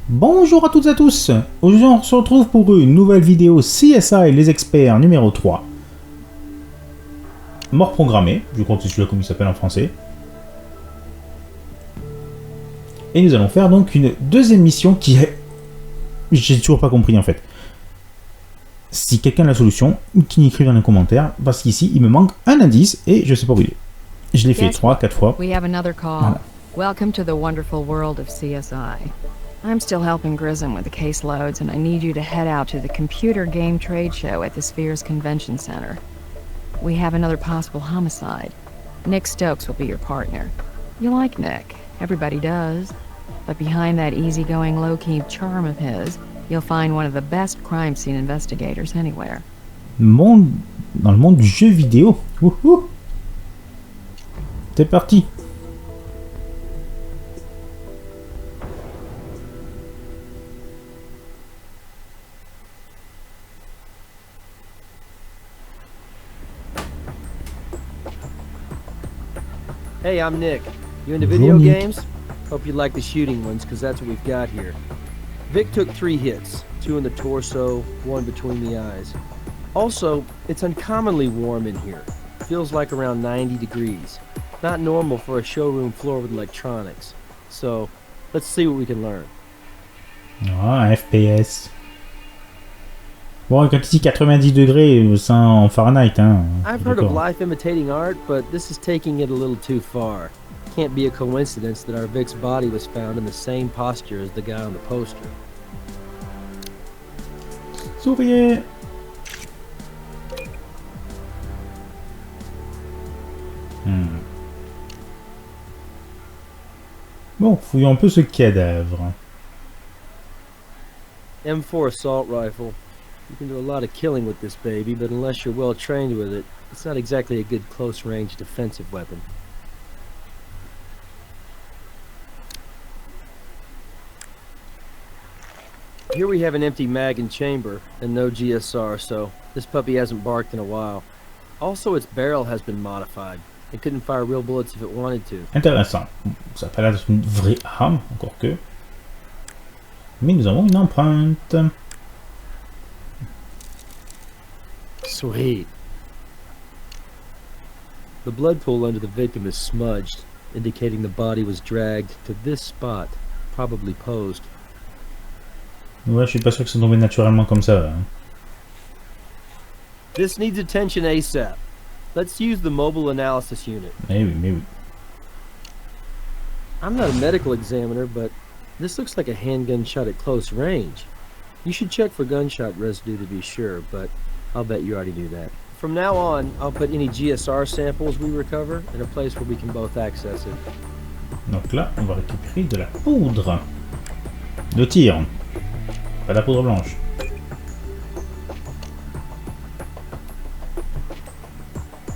Bonjour à toutes et à tous. Aujourd'hui on se retrouve pour une nouvelle vidéo CSI Les Experts numéro 3. Mort programmée, je crois que c'est celui-là comme il s'appelle en français. Et nous allons faire donc une deuxième mission qui est... J'ai toujours pas compris en fait. Si quelqu'un a la solution, qu'il écrive dans les commentaires, parce qu'ici il me manque un indice et je sais pas où il est. Je l'ai fait 3-4 fois. We have another call. Voilà. Welcome to the wonderful world of CSI. I'm still helping Grissom with the caseloads, and I need you to head out to the computer game trade show at the Spheres Convention Center. We have another possible homicide. Nick Stokes will be your partner. You like Nick. Everybody does. But behind that easygoing, low-key charm of his, you'll find one of the best crime scene investigators anywhere. Dans le monde du jeu vidéo. Wouhou. C'est parti. Hey, I'm Nick. You into video Nick. games? Hope you like the shooting ones, because that's what we've got here. Vic took 3 hits, 2 in the torso, 1 between the eyes. Also, it's uncommonly warm in here. Feels like around 90 degrees. Not normal for a showroom floor with electronics. So, let's see what we can learn. Ah, FPS. Bon, quand il dit 90 degrés, c'est en Fahrenheit, hein. I've heard of life imitating art, but this is taking it a little too far. Can't be a coincidence that our Vic's body was found in the same posture as the guy on the poster. Souriez. Bon, fouillons un peu ce cadavre. M4 assault rifle. You can do a lot of killing with this baby, but unless you're well trained with it, it's not exactly a good close-range defensive weapon. Here we have an empty mag and chamber, and no GSR, so this puppy hasn't barked in a while. Also, its barrel has been modified. It couldn't fire real bullets if it wanted to. Intéressant. Ça n'a pas l'air d'être une vraie arme, encore que. Mais nous avons une empreinte. Sweet. The blood pool under the victim is smudged, indicating the body was dragged to this spot, probably posed. Ouais, je suis pas sûr que c'est tombé naturellement comme ça. Hein. This needs attention ASAP. Let's use the mobile analysis unit. Mais oui, mais oui. I'm not a medical examiner, but this looks like a handgun shot at close range. You should check for gunshot residue to be sure, but I'll bet you already knew that. From now on, I'll put any GSR samples we recover in a place where we can both access it. Donc là, on va récupérer de la poudre de tir. Pas de la poudre blanche.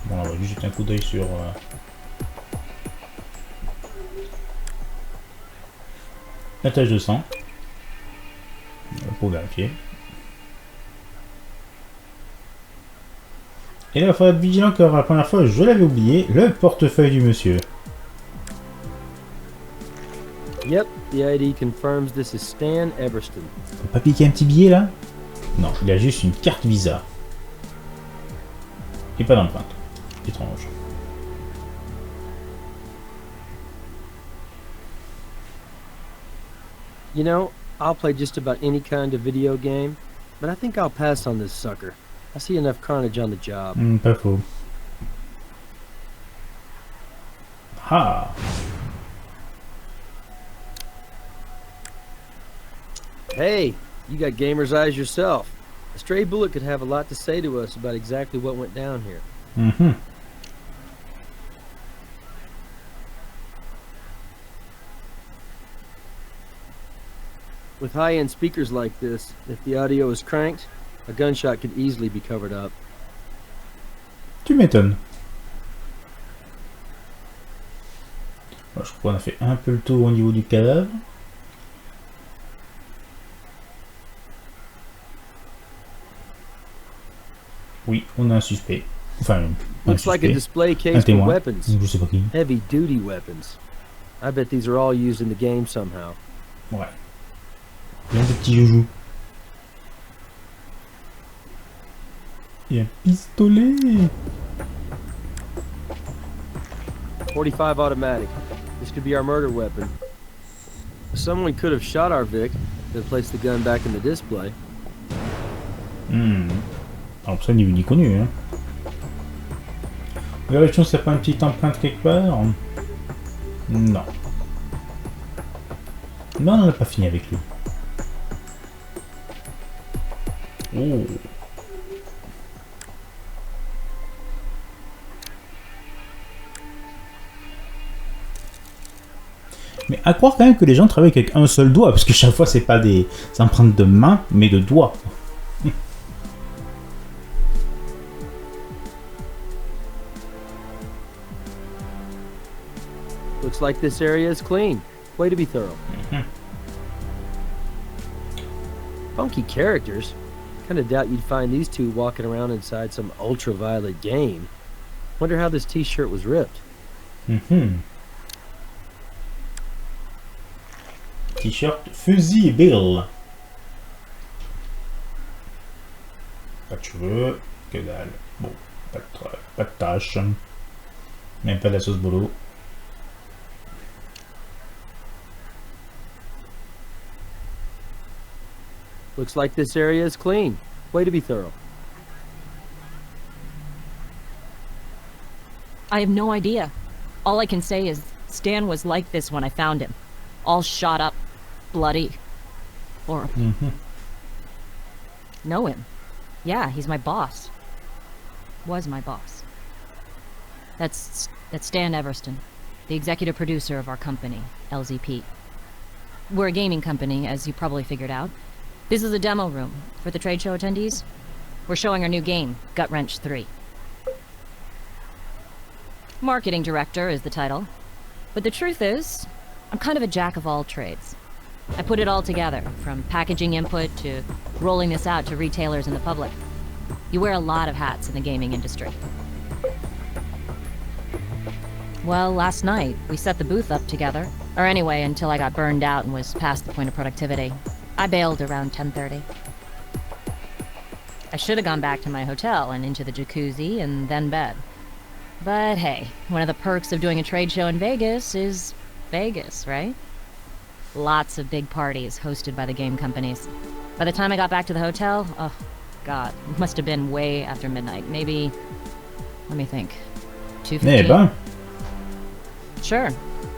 Bon, on va juste jeter un coup d'œil sur... la tache de sang. Pour vérifier. Et là, il faudra être vigilant car la première fois, je l'avais oublié, le portefeuille du monsieur. Yep, the ID confirms this is Stan Everston. Faut pas piquer un petit billet là? Non, il a juste une carte Visa. Et pas d'empreinte. Étrange. You know, I'll play just about any kind of video game, but I think I'll pass on this sucker. I see enough carnage on the job. Pas faux. Ah! Hey, you got gamer's eyes yourself. A stray bullet could have a lot to say to us about exactly what went down here. With high-end speakers like this, if the audio is cranked, a gunshot could easily be covered up. Tu m'étonnes. Bon, je crois qu'on a fait un peu le tour au niveau du cadavre. Oui, on a un suspect. Enfin, Looks like a display case for weapons. Je sais pas qui. Heavy-duty weapons. I bet these are all used in the game somehow. Ouais. ces petits joujoux. Et un pistolet. 45 automatic. This could be our murder weapon. Someone could have shot our Vic, then placed the gun back in the display. Alors ça, ni vu ni connu, hein. Vérifions s'il n'y a pas une petite empreinte quelque part. Non. Non, on n'a pas fini avec lui. Oh. Mais à croire quand même que les gens travaillent avec un seul doigt, parce que chaque fois c'est pas des empreintes de main, mais de doigts. Looks like this area is clean. Way to be thorough. Funky characters. Kinda doubt you'd find these two walking around inside some ultraviolet game. Wonder how this t-shirt was ripped. T-shirt Fuzzy et Bill. Pas de cheveux, que dalle. Bon, pas de taches. Même pas de la sauce bolo. Looks like this area is clean. Way to be thorough. I have no idea. All I can say is Stan was like this when I found him. All shot up, bloody, horrible. Know him? Yeah, he's my boss. Was my boss. That's Stan Everston, the executive producer of our company, LZP. We're a gaming company, as you probably figured out. This is a demo room for the trade show attendees. We're showing our new game, Gut Wrench 3. Marketing director is the title. But the truth is, I'm kind of a jack of all trades. I put it all together, from packaging input to rolling this out to retailers and the public. You wear a lot of hats in the gaming industry. Well, last night, we set the booth up together. Or anyway, until I got burned out and was past the point of productivity. I bailed around 10:30. I should have gone back to my hotel and into the jacuzzi and then bed. But hey, one of the perks of doing a trade show in Vegas is Vegas, right? Lots of big parties hosted by the game companies. By the time I got back to the hotel, oh god, it must have been way after midnight. Maybe, let me think, 2:15? Eh ben. Sure.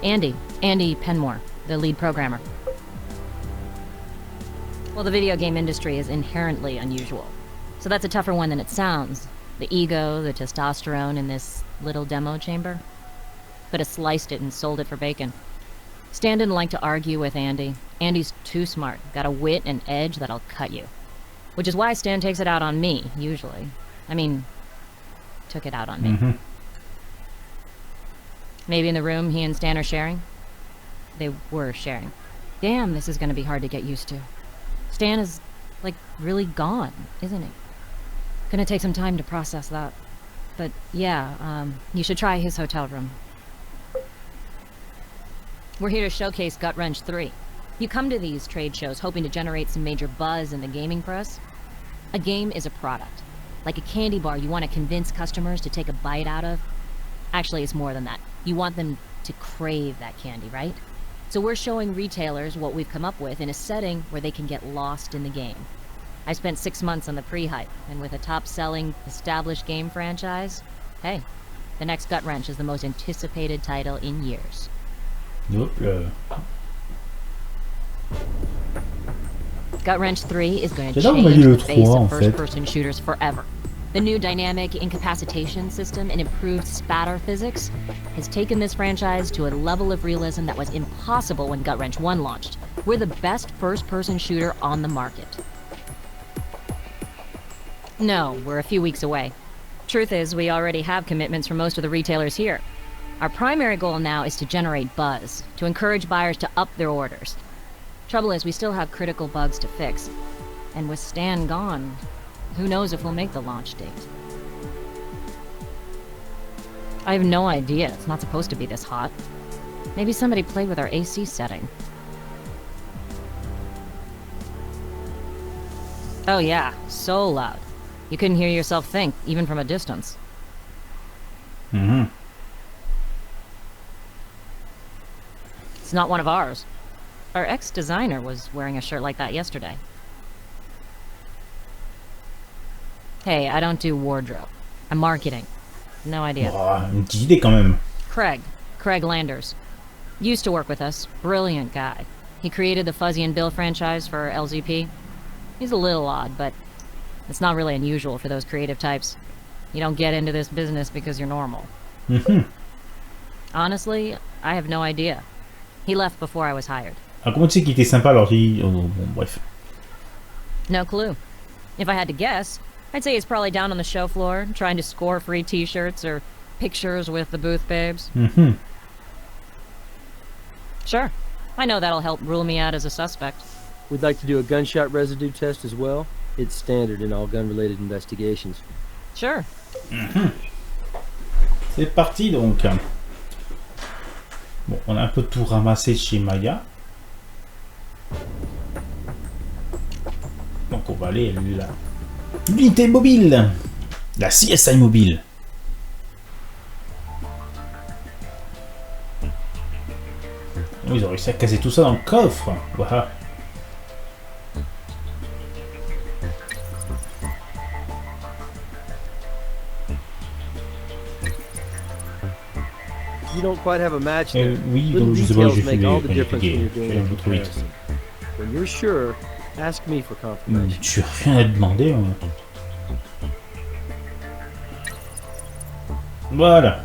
Andy Penmore, the lead programmer. Well, the video game industry is inherently unusual. So that's a tougher one than it sounds. The ego, the testosterone in this little demo chamber. Could have sliced it and sold it for bacon. Stan didn't like to argue with Andy. Andy's too smart, got a wit and edge that'll cut you. Which is why Stan takes it out on me, usually. I mean, took it out on me. Maybe in the room he and Stan are sharing? They were sharing. Damn, this is gonna be hard to get used to. Stan is, like, really gone, isn't he? Gonna take some time to process that. But yeah, you should try his hotel room. We're here to showcase Gut Wrench 3. You come to these trade shows hoping to generate some major buzz in the gaming press. A game is a product. Like a candy bar you want to convince customers to take a bite out of. Actually, it's more than that. You want them to crave that candy, right? So we're showing retailers what we've come up with in a setting where they can get lost in the game. I spent 6 months on the pre-hype, and with a top-selling, established game franchise, hey, the next Gut Wrench is the most anticipated title in years. Gut Wrench 3 is going to change the face of first-person shooters forever. The new dynamic incapacitation system and improved spatter physics has taken this franchise to a level of realism that was impossible when Gut Wrench 1 launched. We're the best first-person shooter on the market. No, we're a few weeks away. Truth is, we already have commitments from most of the retailers here. Our primary goal now is to generate buzz, to encourage buyers to up their orders. Trouble is, we still have critical bugs to fix. And with Stan gone, who knows if we'll make the launch date. I have no idea. It's not supposed to be this hot. Maybe somebody played with our AC setting. Oh yeah, so loud. You couldn't hear yourself think, even from a distance. Mhm. It's not one of ours. Our ex-designer was wearing a shirt like that yesterday. Hey, I don't do wardrobe. I'm marketing. No idea. Oh, une petite idée quand même. Craig Landers. Used to work with us. Brilliant guy. He created the Fuzzy and Bill franchise for LZP. He's a little odd, but it's not really unusual for those creative types. You don't get into this business because you're normal. Mhm. Honestly, I have no idea. He left before I was hired. Ah, comment tu sais qu'il était sympa alors qu'il... Oh, bon, bref. No clue. If I had to guess, I'd say he's probably down on the show floor, trying to score free t-shirts or pictures with the booth babes. Mhm. Sure. I know that'll help rule me out as a suspect. We'd like to do a gunshot residue test as well. It's standard in all gun-related investigations. Sure. C'est parti donc. Bon, on a un peu tout ramassé chez Maya. Donc on va aller là. L'unité mobile. La CSI mobile. Oh, ils ont réussi à casser tout ça dans le coffre. Voilà. You don't quite have a match there. Oui, Little donc je sais pas, details j'ai fait make all the des difference when you're j'ai doing un a peu trop vite. comparison. When you're sure, ask me for confirmation. Tu as rien à demander. Voilà.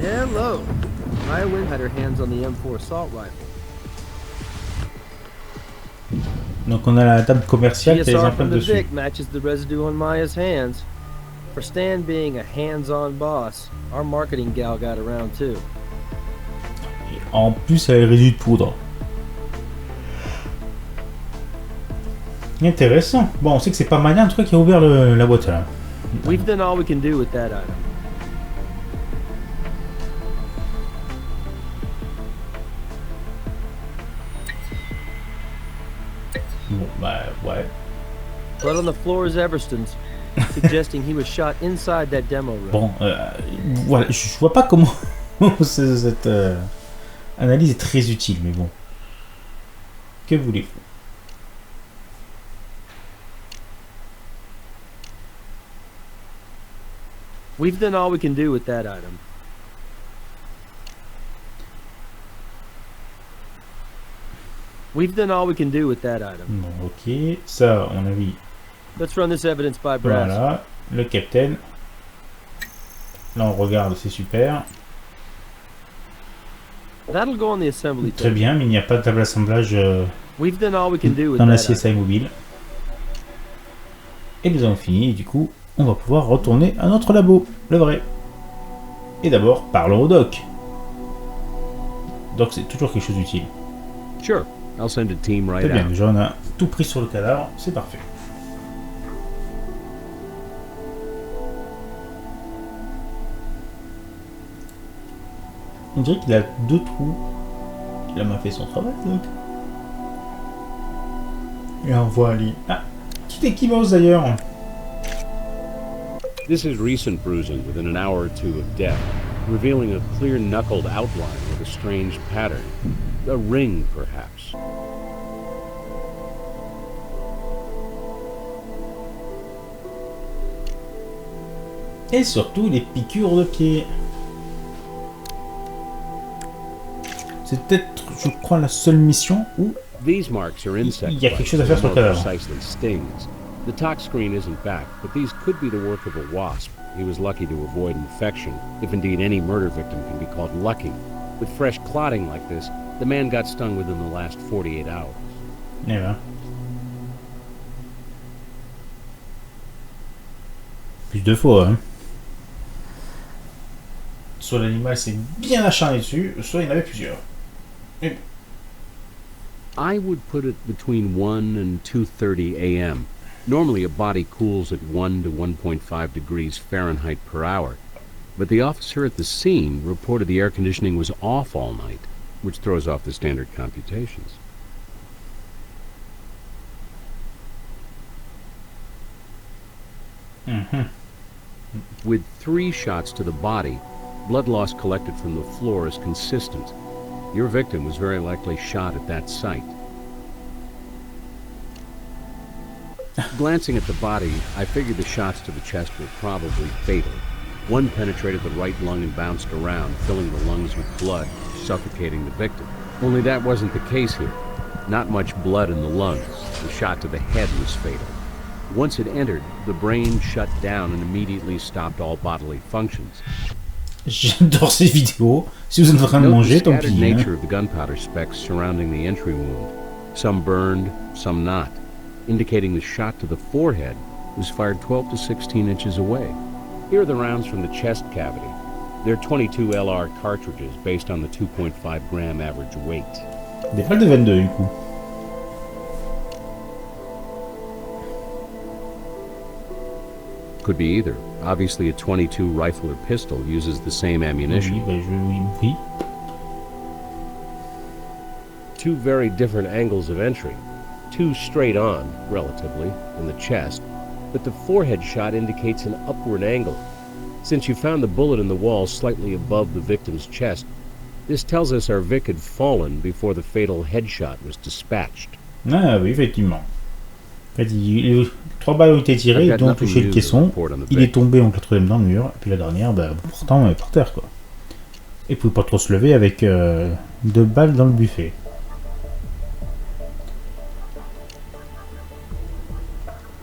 Hello. Maya Wynn had her hands on the M4 assault rifle. Donc on a la table commerciale qui a les CSR empreintes from the dessus. Vic matches the residue on Maya's hands. For Stan being a hands-on boss, our marketing gal got around too. Et en plus, elle a le résidu de poudre. Intéressant. Bon, on sait que c'est pas Maya en tout cas qui a ouvert la boîte là. We've done all we can do with that item. Bon, bah ouais. Blood on the floor is Everston's, suggesting he was shot inside that demo room. Bon, voilà, je vois pas comment cette analyse est très utile, mais bon. Que voulez-vous? We've done all we can do with that item. We've done all we can do with that item. Bon, ok. Ça, on a vu. Let's run this evidence by brass. Voilà, le capitaine. Là, on regarde, c'est super. That'll go on the assembly Très table. bien, mais il n'y a pas de table d'assemblage We've done all we can do with dans la that item. CSI mobile. Et nous avons fini, et du coup, on va pouvoir retourner à notre labo, le vrai. Et d'abord, parlons au doc. Doc, c'est toujours quelque chose d'utile. Sure, I'll send a team right Très bien, out. déjà on a tout pris sur le cadavre, c'est parfait. On dirait qu'il a 2 trous. Il a mal fait son travail, donc. Et on voit Ali. Ah, petite équipose d'ailleurs. This is recent bruising within an hour or two of death, revealing a clear knuckled outline with a strange pattern. A ring, perhaps. Et surtout les piqûres de pied. C'est peut-être, je crois, la seule mission où These marks are insect il y a quelque bites, chose à faire or sur le more cadavre. precisely stings. The tox screen isn't back, but these could be the work of a wasp. He was lucky to avoid infection, if indeed any murder victim can be called lucky. With fresh clotting like this, the man got stung within the last 48 hours. Eh ben. Plus de fois, hein. Soit l'animal s'est bien acharné dessus, soit il y en avait plusieurs. Et bon. I would put it between 1 and 2:30 a.m. Normally a body cools at 1 to 1.5 degrees Fahrenheit per hour, but the officer at the scene reported the air conditioning was off all night, which throws off the standard computations. With 3 shots to the body, blood loss collected from the floor is consistent. Your victim was very likely shot at that site. Glancing at the body, I figured the shots to the chest were probably fatal. One penetrated the right lung and bounced around, filling the lungs with blood, suffocating the victim. Only that wasn't the case here. Not much blood in the lungs. The shot to the head was fatal. Once it entered, the brain shut down and immediately stopped all bodily functions. J'adore ces vidéos. Si vous êtes en train de Note manger, the tant scattered pis. nature of the gunpowder specks surrounding the entry wound. Some burned, some not, indicating the shot to the forehead was fired 12 to 16 inches away. Here are the rounds from the chest cavity. They're 22 LR cartridges based on the 2.5 gram average weight. Des balles de 22 du coup. Could be either. Obviously, a 22 rifle or pistol uses the same ammunition. Oui. Two very different angles of entry. Two straight on, relatively, in the chest, but the forehead shot indicates an upward angle. Since you found the bullet in the wall slightly above the victim's chest, this tells us our Vic had fallen before the fatal headshot was dispatched. Ah oui, effectivement. En fait, 3 balles ont été tirées, dont touché le caisson. Il est tombé en 4ème dans le mur, et puis la dernière, pourtant, par terre, quoi. Et il pouvait pas trop se lever avec 2 balles dans le buffet.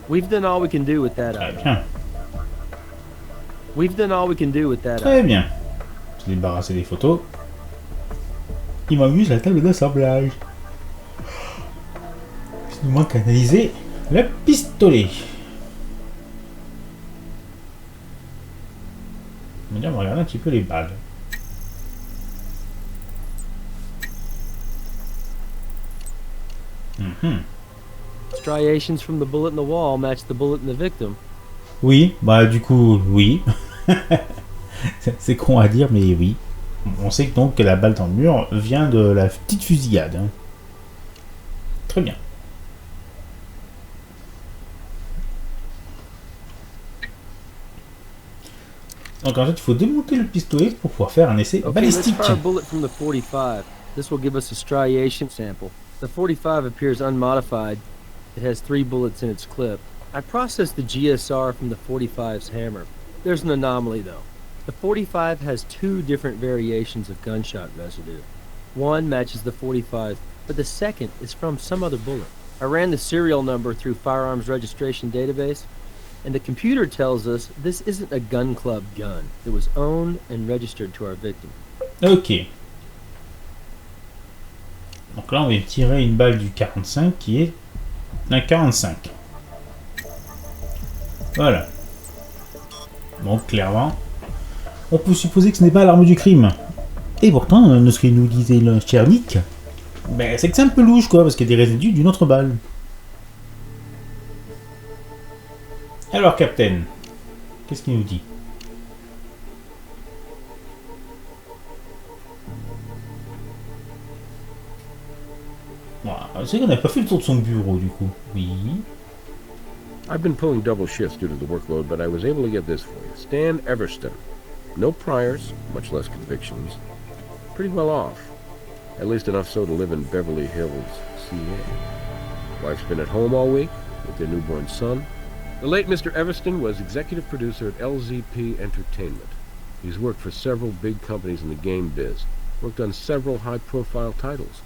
We've done all we can do with that. Très bien. We've done all we can do with that. Très bien. J'ai débarrassé des photos. Il m'amuse la table d'assemblage. Il nous manque à analyser le pistolet. On va regarder un petit peu les balles. Striations from the bullet in the wall match the bullet in the victim. Oui, bah du coup, oui. C'est con à dire, mais oui. On sait donc que la balle dans le mur vient de la petite fusillade. Hein. Très bien. Donc en fait, il faut démonter le pistolet pour pouvoir faire un essai balistique. Let's fire a bullet from the 45. This will give us a striation sample. The 45 appears unmodified. It has 3 bullets in its clip. I processed the GSR from the 45's hammer. There's an anomaly though. The 45 has 2 different variations of gunshot residue. One matches the 45, but the second is from some other bullet. I ran the serial number through Firearms Registration Database, and the computer tells us this isn't a gun club gun. It was owned and registered to our victim. Ok. Donc là, on vient tirer une balle du 45 qui est un 45. Voilà. Donc clairement, on peut supposer que ce n'est pas l'arme du crime. Et pourtant, ce que nous disait le cher Nick, ben, c'est que c'est un peu louche, quoi, parce qu'il y a des résidus d'une autre balle. Alors, Captain, qu'est-ce qu'il nous dit? C'est qu'on n'a pas fait le tour de son bureau, du coup. Oui. I've been pulling double shifts due to the workload, but I was able to get this for you. Stan Everston. No priors, much less convictions. Pretty well off. At least enough so to live in Beverly Hills, CA. Wife's been at home all week with their newborn son. The late Mr. Everston was executive producer at LZP Entertainment. He's worked for several big companies in the game biz, worked on several high-profile titles.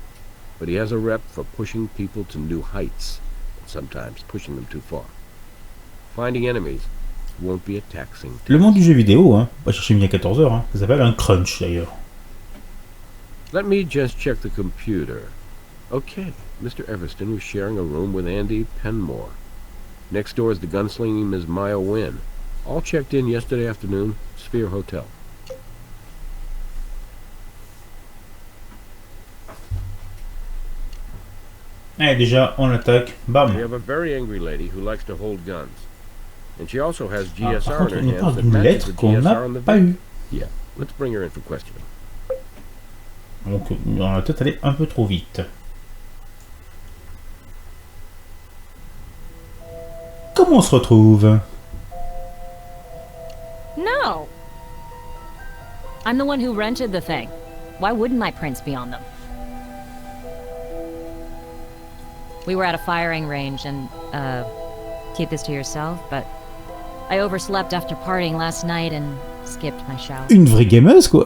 But he has a rep for pushing people to new heights, and sometimes pushing them too far. Finding enemies won't be a taxing task. Le monde du jeu vidéo, hein, pas chercher midi à 14h, hein, ça s'appelle un crunch d'ailleurs. Let me just check the computer. Okay, Mr. Everston was sharing a room with Andy Penmore. Next door is the gunslinging Ms. Maya Wynn. All checked in yesterday afternoon, Sphere Hotel. Allez, déjà, on attaque. Bam. We have a very angry lady who likes to hold guns. And she also has Ah, GSR par contre, in on her nous hands parle that d'une matches lettre the qu'on n'a GSR on the pas Vic. eue. Yeah, let's bring her in for questioning. Donc, on va peut-être aller un peu trop vite. Comment on se retrouve? I'm the one who rented the thing. Why wouldn't my prints be on them? We were at a firing range and, keep this to yourself, but I overslept after partying last night and skipped my shower. Une vraie gameuse, quoi.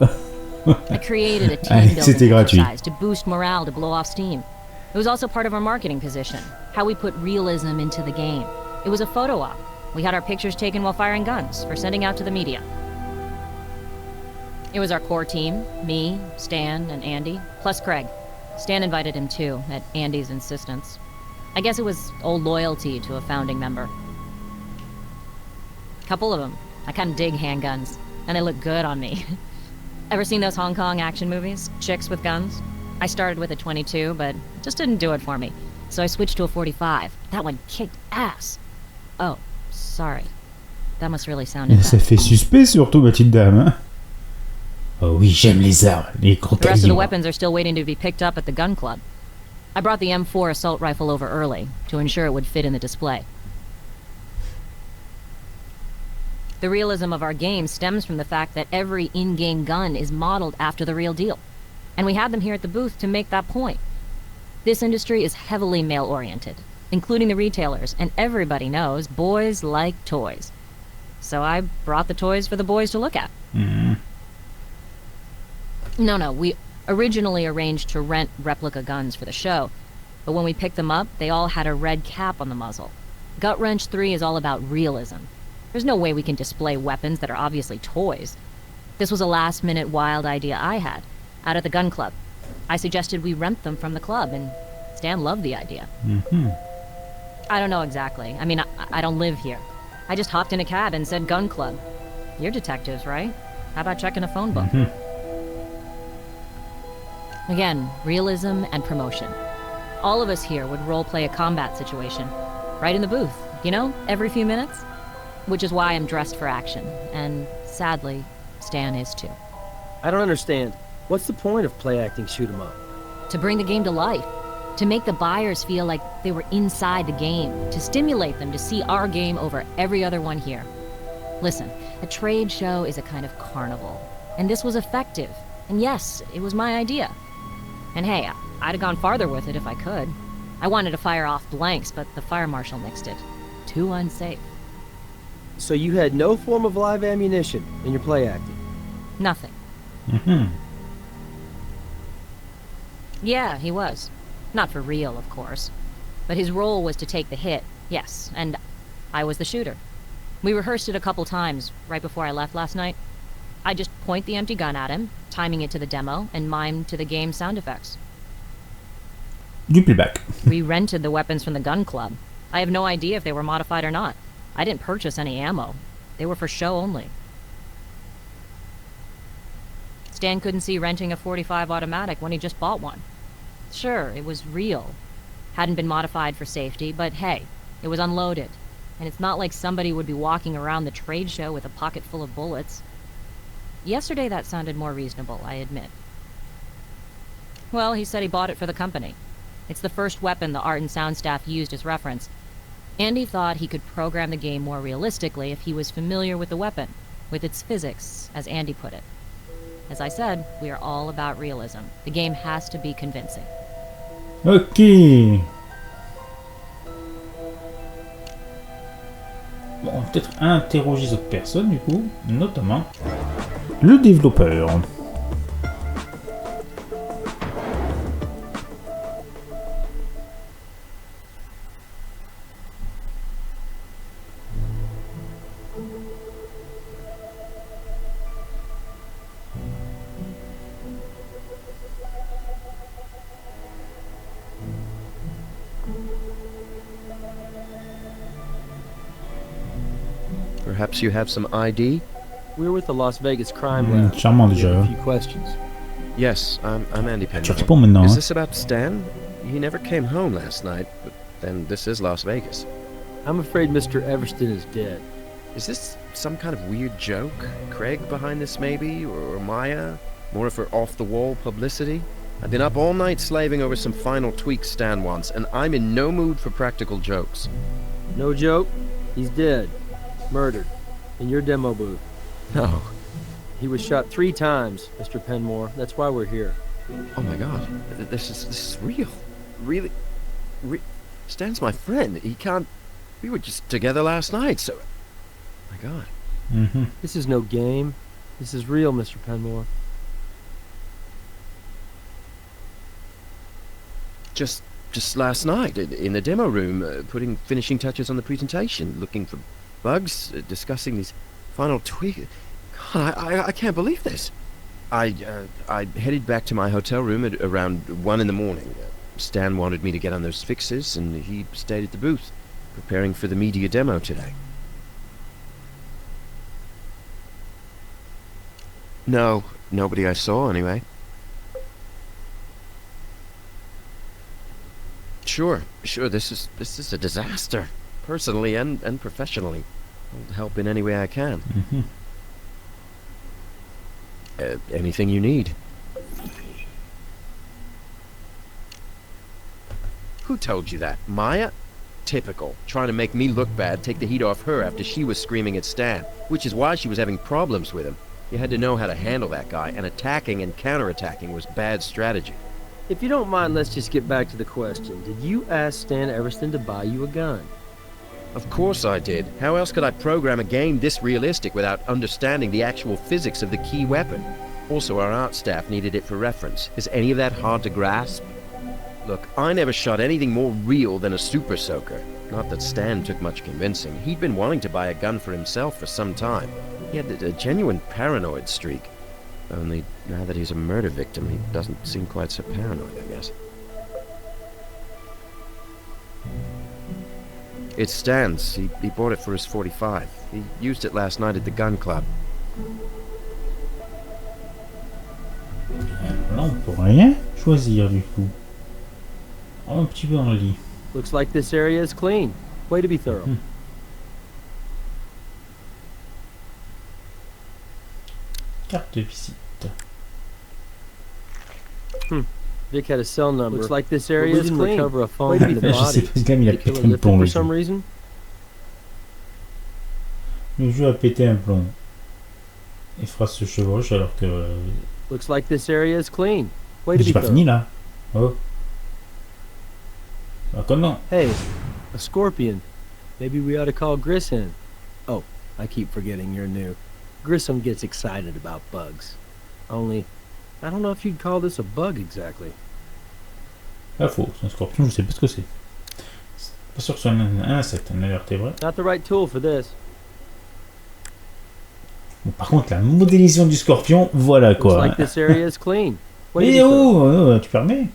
I created a Allez, team c'était building gratuit. exercise to boost morale to blow off steam. It was also part of our marketing position, how we put realism into the game. It was a photo op. We had our pictures taken while firing guns for sending out to the media. It was our core team, me, Stan, and Andy, plus Craig. Stan invited him too, at Andy's insistence. I guess it was old loyalty to a founding member. Couple of them. I kinda dig handguns, and they look good on me. Ever seen those Hong Kong action movies? Chicks with guns? I started with a 22, but it just didn't do it for me. So I switched to a 45. That one kicked ass. Oh, sorry. That must really sound Ça bad. fait suspect surtout, ma petite dame. Hein. Oh oui, j'aime les armes, les gros The rest of the calibres. weapons are still waiting to be picked up at the gun club. I brought the M4 assault rifle over early to ensure it would fit in the display. The realism of our game stems from the fact that every in-game gun is modeled after the real deal. And we had them here at the booth to make that point. This industry is heavily male-oriented, including the retailers, and everybody knows boys like toys. So I brought the toys for the boys to look at. No, we originally arranged to rent replica guns for the show, but when we picked them up, they all had a red cap on the muzzle. Gut Wrench 3 is all about realism. There's no way we can display weapons that are obviously toys. This was a last-minute wild idea I had, out at the gun club. I suggested we rent them from the club, and Stan loved the idea. I don't know exactly. I mean, I don't live here. I just hopped in a cab and said gun club. You're detectives, right? How about checking a phone book? Again, realism and promotion. All of us here would role-play a combat situation. Right in the booth, you know, every few minutes? Which is why I'm dressed for action, and sadly, Stan is too. I don't understand. What's the point of play-acting shoot 'em up? To bring the game to life. To make the buyers feel like they were inside the game. To stimulate them to see our game over every other one here. Listen, a trade show is a kind of carnival. And this was effective. And yes, it was my idea. And hey, I'd have gone farther with it if I could. I wanted to fire off blanks, but the fire marshal nixed it. Too unsafe. So you had no form of live ammunition in your play-acting? Nothing. Yeah, he was. Not for real, of course. But his role was to take the hit, yes, and I was the shooter. We rehearsed it a couple times right before I left last night. I just point the empty gun at him, timing it to the demo, and mime to the game's sound effects. Du playback. We rented the weapons from the gun club. I have no idea if they were modified or not. I didn't purchase any ammo. They were for show only. Stan couldn't see renting a .45 automatic when he just bought one. Sure, it was real. Hadn't been modified for safety, but hey, it was unloaded. And it's not like somebody would be walking around the trade show with a pocket full of bullets. Yesterday that sounded more reasonable, I admit. Well, he said he bought it for the company. It's the first weapon the art and sound staff used as reference. Andy thought he could program the game more realistically if he was familiar with the weapon, with its physics, as Andy put it. As I said, we are all about realism. The game has to be convincing. Ok. Bon, on va peut-être interroger cette personne, du coup, notamment le développeur. Perhaps you have some ID? We're with the Las Vegas Crime Lab. Charmant We have déjà. a few questions. Yes, I'm Andy Tu Penn. réponds maintenant. Is Hein. this about Stan? He never came home last night, but then this is Las Vegas. I'm afraid Mr. Everston is dead. Is this some kind of weird joke? Craig behind this maybe? Or Maya? More for off-the-wall publicity? I've been up all night slaving over some final tweaks Stan wants, and I'm in no mood for practical jokes. No joke, he's dead. Murdered. In your demo booth. No. He was shot 3 times, Mr. Penmore. That's why we're here. Oh my god, this is real. Really? Stan's my friend. He can't... We were just together last night, so... My god. Mhm. This is no game. This is real, Mr. Penmore. Just last night, in the demo room, finishing touches on the presentation, looking for bugs, discussing these final tweaks. God, I can't believe this. I headed back to my hotel room at around 1 in the morning. Stan wanted me to get on those fixes, and he stayed at the booth, preparing for the media demo today. No, nobody I saw, anyway. Sure, this is a disaster, personally and professionally. I'll help in any way I can. Mhm. Anything you need. Who told you that? Maya? Typical. Trying to make me look bad, take the heat off her after she was screaming at Stan, which is why she was having problems with him. You had to know how to handle that guy, and attacking and counterattacking was bad strategy. If you don't mind, let's just get back to the question. Did you ask Stan Everston to buy you a gun? Of course I did. How else could I program a game this realistic without understanding the actual physics of the key weapon? Also, our art staff needed it for reference. Is any of that hard to grasp? Look, I never shot anything more real than a super soaker. Not that Stan took much convincing. He'd been wanting to buy a gun for himself for some time. He had a genuine paranoid streak. Only, now that he's a murder victim, he doesn't seem quite so paranoid, I guess. It's Stan's. He bought it for his 45. He used it last night at the gun club. Là, on peut rien choisir du coup. Un petit peu dans le lit. Looks like this area is clean. Way to be thorough. Carte de visite. Vic had a cell number. Looks like this area is clean. Recover a phone from the Je sais body. pas, ce gars, il a Did the pété killer un lift it plomb. for Le some jeu. reason? Le jeu a pété un plomb. Et Phrase se chevauche alors que. Looks like this area is clean. Way to J'ai be pas thorough. fini là. Oh. Ah, comme non. Hey, a scorpion. Maybe we ought to call Gris in. Oh, I keep forgetting you're new. Grissom gets excited about bugs. Only, I don't know if you'd call this a bug exactly. Ah, faux. C'est un scorpion, je sais pas ce que c'est. Pas sûr que ce soit un insecte, un invertébré. Not the right tool for this. Bon, par contre, la modélisation du scorpion, voilà Looks quoi. like this area is clean. Way to be Eh thorough. oh, tu permets?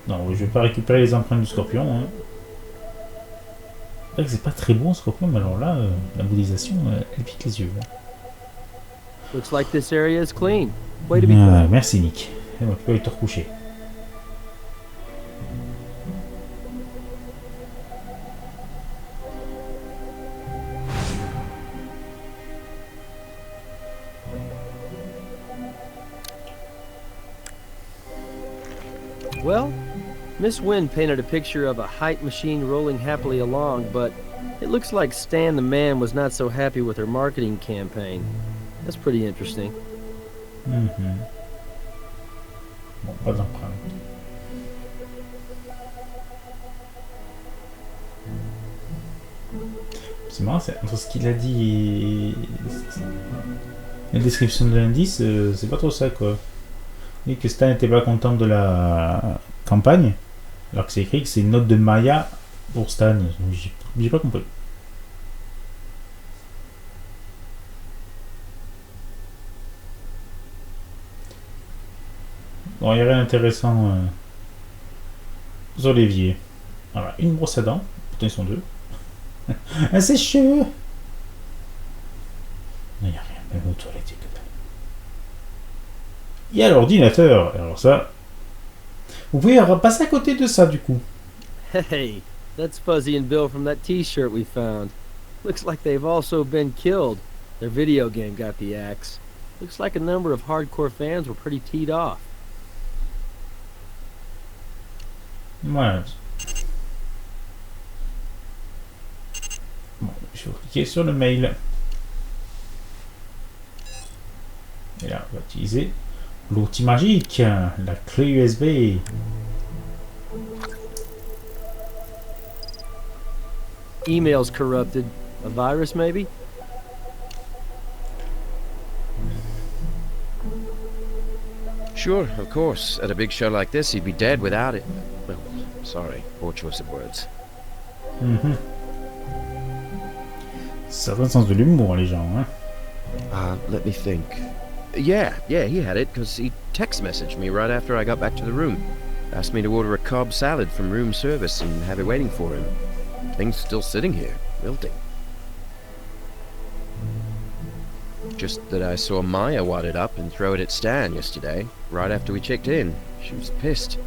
Non, je vais pas récupérer les empreintes du scorpion. Hein. C'est vrai que c'est pas très bon scorpion, mais alors là, la modélisation, elle pique les yeux. Hein. Looks like this area is clean. Way to be Ah, thorough. merci Nick. C'est bon, tu peux aller te recoucher. Well, Miss Wynn painted a picture of a height machine rolling happily along, but it looks like Stan the man was not so happy with her marketing campaign. That's pretty interesting. Mhm. Bon, pas d'empreinte. C'est marrant, c'est entre ce qu'il a dit et la description de l'indice, c'est pas trop ça quoi. Il dit que Stan n'était pas content de la campagne, alors que c'est écrit que c'est une note de Maya pour Stan. Donc, j'ai pas compris. Bon, il y a rien d'intéressant sur l'évier. Voilà, une brosse à dents. Putain, ils sont deux. Un sèche-cheveux. Non, il n'y a rien, même aux toilettes, il y a que dalle. Il y a l'ordinateur. Alors ça, vous pouvez passer à côté de ça du coup. Hey, that's Fuzzy and Bill from that t-shirt we found. Looks like they've also been killed. Their video game got the axe. Looks like a number of hardcore fans were pretty teed off. Voilà. Bon, je vais cliquer cliquer sur le mail. Et là, on va utiliser l'outil magique, la clé USB. Email's corrupted. A virus, maybe? Sure, of course. At a big show like this, he'd be dead without it. Well, sorry, poor choice of words. Certain sens de l'humour, les gens, hein. Let me think. Yeah, he had it, because he text messaged me right after I got back to the room. Asked me to order a Cobb salad from room service and have it waiting for him. Thing's still sitting here, wilting. Just that I saw Maya wad it up and throw it at Stan yesterday, right after we checked in. She was pissed.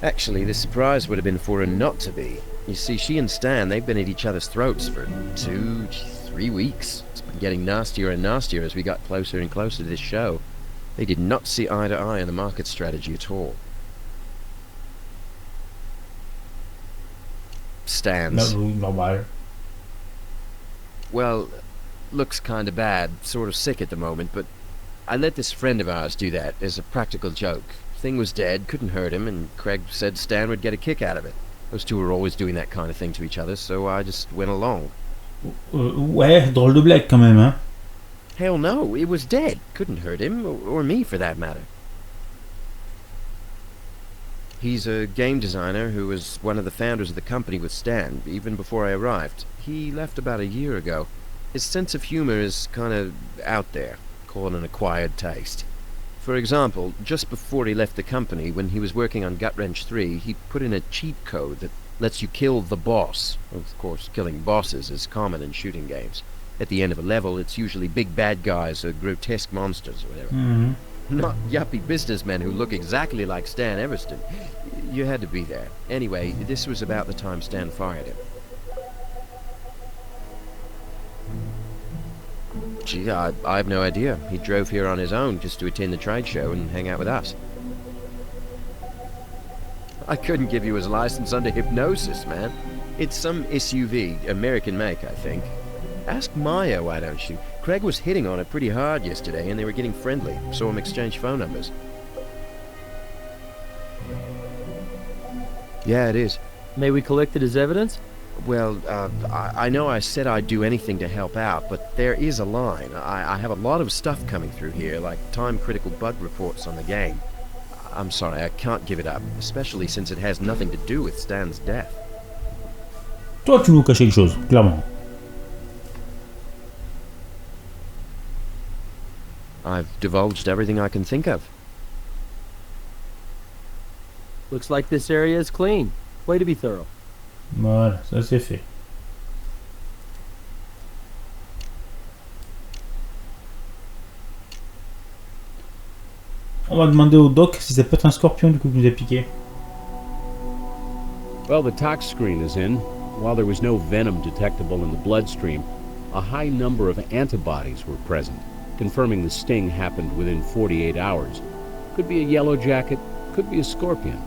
Actually, the surprise would have been for her not to be. You see, she and Stan, they've been at each other's throats for 2, 3 weeks. It's been getting nastier and nastier as we got closer and closer to this show. They did not see eye to eye on the market strategy at all. Stan's. No, normal. Well, looks kinda bad, sort of sick at the moment, but I let this friend of ours do that as a practical joke. Thing was dead, couldn't hurt him, and Craig said Stan would get a kick out of it. Those two were always doing that kind of thing to each other, so I just went along. Ouais, drôle de blague quand même, hein. Hell no, it was dead. Couldn't hurt him, or me for that matter. He's a game designer who was one of the founders of the company with Stan, even before I arrived. He left about a year ago. His sense of humor is kind of out there, call it an acquired taste. For example, just before he left the company, when he was working on Gut Wrench 3, he put in a cheat code that lets you kill the boss. Of course, killing bosses is common in shooting games. At the end of a level, it's usually big bad guys or grotesque monsters or whatever. Not yuppie businessmen who look exactly like Stan Everston. You had to be there. Anyway, this was about the time Stan fired him. Gee, I have no idea. He drove here on his own just to attend the trade show and hang out with us. I couldn't give you his license under hypnosis, man. It's some SUV, American make, I think. Ask Maya, why don't you? Craig was hitting on it pretty hard yesterday, and they were getting friendly. Saw him exchange phone numbers. Yeah, it is. May we collect it as evidence? Well, I know I said I'd do anything to help out, but there is a line. I have a lot of stuff coming through here, like time-critical bug reports on the game. I'm sorry, I can't give it up, especially since it has nothing to do with Stan's death. Toi, tu nous caches quelque chose, clairement. I've divulged everything I can think of. Looks like this area is clean. Way to be thorough. Voilà, ça c'est fait. On va demander au doc si ça peut être un scorpion du coup qui nous a piqué. Well, the tox screen is in. While there was no venom detectable in the bloodstream, a high number of antibodies were present, confirming the sting happened within 48 hours. Could be a yellow jacket, could be a scorpion.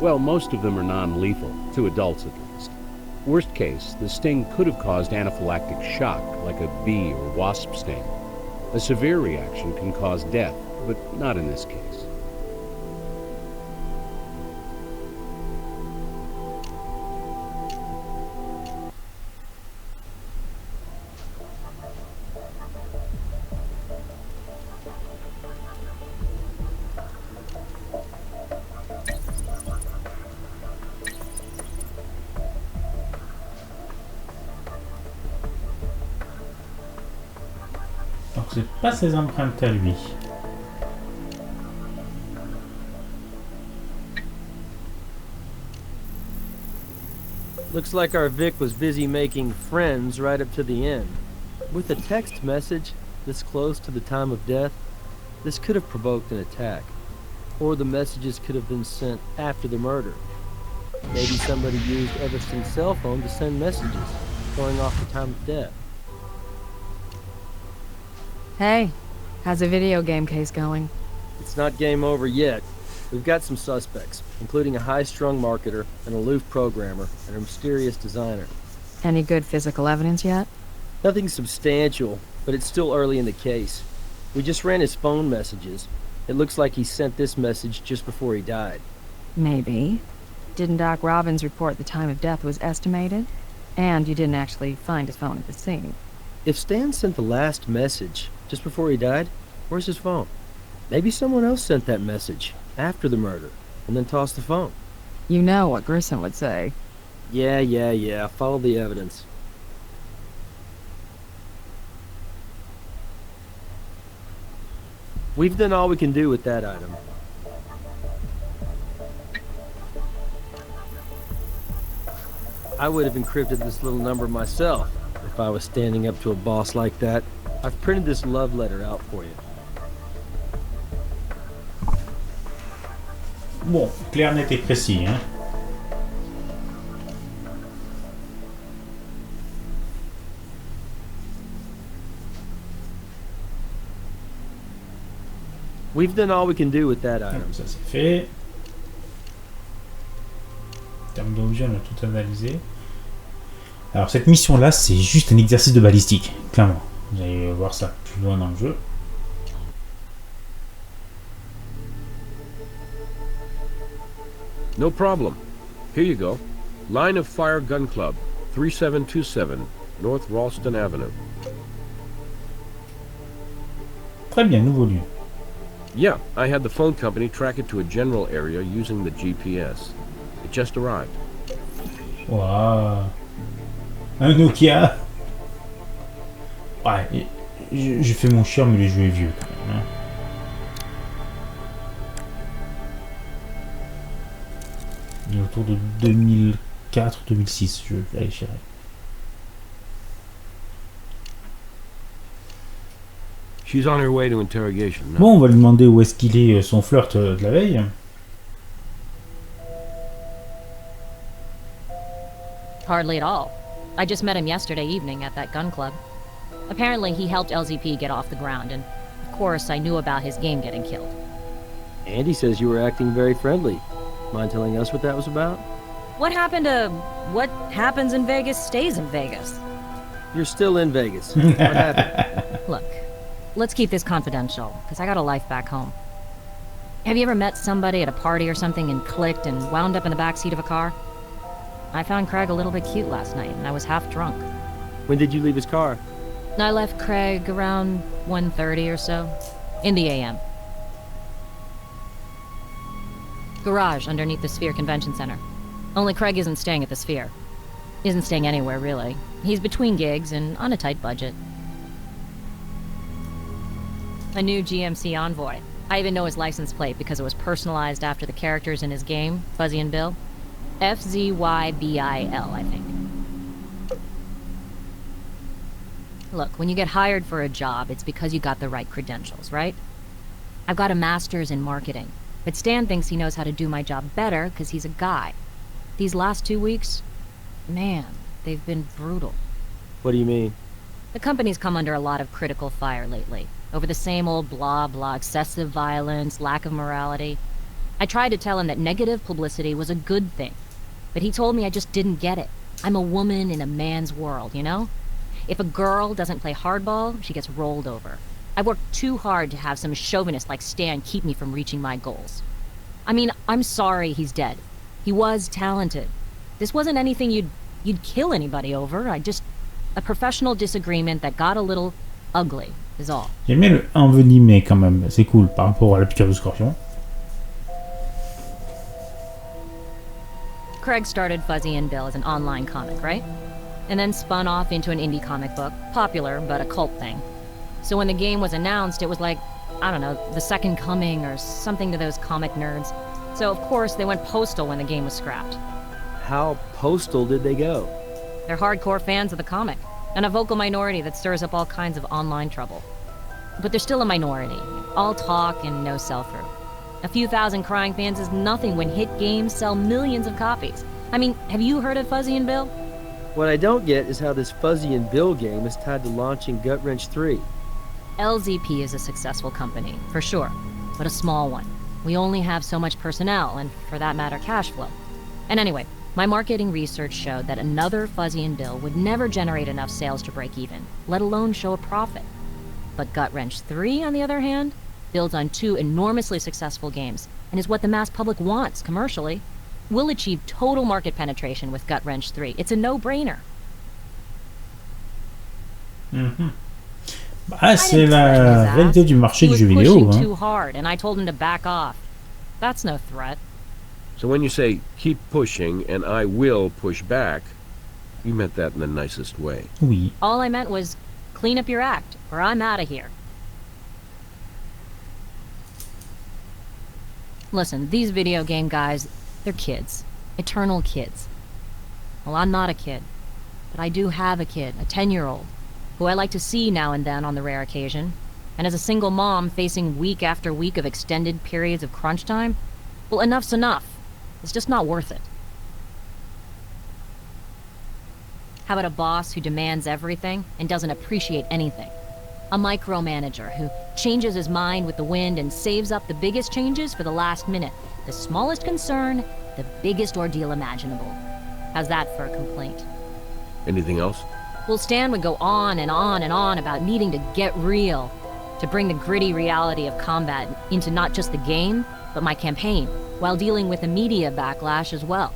Well, most of them are non-lethal, to adults at least. Worst case, the sting could have caused anaphylactic shock, like a bee or wasp sting. A severe reaction can cause death, but not in this case. Donc c'est pas ses empreintes à lui. Looks like our Vic was busy making friends right up to the end. With a text message this close to the time of death, this could have provoked an attack. Or the messages could have been sent after the murder. Maybe somebody used Everston's cell phone to send messages, showing off the time of death. Hey, how's the video game case going? It's not game over yet. We've got some suspects, including a high-strung marketer, an aloof programmer, and a mysterious designer. Any good physical evidence yet? Nothing substantial, but it's still early in the case. We just ran his phone messages. It looks like he sent this message just before he died. Maybe. Didn't Doc Robbins report the time of death was estimated? And you didn't actually find his phone at the scene. If Stan sent the last message just before he died, where's his phone? Maybe someone else sent that message after the murder and then tossed the phone. You know what Grissom would say. Yeah. Follow the evidence. We've done all we can do with that item. I would have encrypted this little number myself if I was standing up to a boss like that. I've printed this love letter out for you. Bon, clair, net et précis, hein. We've done all we can do with that item. Donc ça c'est fait. En termes d'objet, on a tout analysé. Alors cette mission-là, c'est juste un exercice de balistique, clairement. Vous allez voir ça plus loin dans le jeu. No problem. Here you go. Line of Fire Gun Club, 3727 North Ralston Avenue. Très bien, nouveau lieu. Yeah, I had the phone company track it to a general area using the GPS. It just arrived. Waouh. Un Nokia. Ouais, je fais mon chiant, mais le jeu est vieux quand même. Hein. Il est autour de 2004-2006, je vérifierai. She's on her way to interrogation now. Bon, on va lui demander où est-ce qu'il est son flirt de la veille. Hardly at all. I just met him yesterday evening at that gun club. Apparently he helped LZP get off the ground, and of course I knew about his game getting killed. Andy says you were acting very friendly. Mind telling us what that was about? What happened to what happens in Vegas stays in Vegas? You're still in Vegas. What happened? Look, let's keep this confidential, because I got a life back home. Have you ever met somebody at a party or something and clicked and wound up in the backseat of a car? I found Craig a little bit cute last night, and I was half drunk. When did you leave his car? I left Craig around 1:30 or so, in the AM. Garage underneath the Sphere Convention Center. Only Craig isn't staying at the Sphere. Isn't staying anywhere, really. He's between gigs and on a tight budget. A new GMC Envoy. I even know his license plate because it was personalized after the characters in his game, Fuzzy and Bill. FZYBIL, I think. Look, when you get hired for a job, it's because you got the right credentials, right? I've got a master's in marketing, but Stan thinks he knows how to do my job better because he's a guy. These last 2 weeks, man, they've been brutal. What do you mean? The company's come under a lot of critical fire lately, over the same old blah blah, excessive violence, lack of morality. I tried to tell him that negative publicity was a good thing, but he told me I just didn't get it. I'm a woman in a man's world, you know? If a girl doesn't play hardball, she gets rolled over. I worked too hard to have some chauvinist like Stan keep me from reaching my goals. I mean, I'm sorry he's dead. He was talented. This wasn't anything you'd kill anybody over. A professional disagreement that got a little ugly, is all. J'aime bien le envenimé quand même, c'est cool par rapport à la piqûre de scorpion. Craig started Fuzzy and Bill as an online comic, right? And then spun off into an indie comic book, popular but a cult thing. So when the game was announced, it was like, I don't know, the second coming or something to those comic nerds. So of course they went postal when the game was scrapped. How postal did they go? They're hardcore fans of the comic, and a vocal minority that stirs up all kinds of online trouble. But they're still a minority, all talk and no sell-through. A few thousand crying fans is nothing when hit games sell millions of copies. I mean, have you heard of Fuzzy and Bill? What I don't get is how this Fuzzy and Bill game is tied to launching Gut Wrench 3. LZP is a successful company, for sure. but a small one. We only have so much personnel, and for that matter, cash flow. And anyway, my marketing research showed that another Fuzzy and Bill would never generate enough sales to break even, let alone show a profit. But Gut Wrench 3, on the other hand, builds on 2 enormously successful games, and is what the mass public wants commercially. We'll achieve total market penetration with Gut Wrench 3. It's a no-brainer. Ah, c'est la réalité du marché du jeu vidéo. Too hard, and I told him to back off. That's no threat. So when you say, keep pushing and I will push back, you meant that in the nicest way. Oui. All I meant was, clean up your act, or I'm out of here. Listen, these video game guys, they're kids. Eternal kids. Well, I'm not a kid. But I do have a kid, a 10-year-old, who I like to see now and then on the rare occasion. And as a single mom facing week after week of extended periods of crunch time, well, enough's enough. It's just not worth it. How about a boss who demands everything and doesn't appreciate anything? A micromanager who changes his mind with the wind and saves up the biggest changes for the last minute. The smallest concern, the biggest ordeal imaginable. How's that for a complaint? Anything else? Well, Stan would go on and on and on about needing to get real, to bring the gritty reality of combat into not just the game, but my campaign, while dealing with the media backlash as well.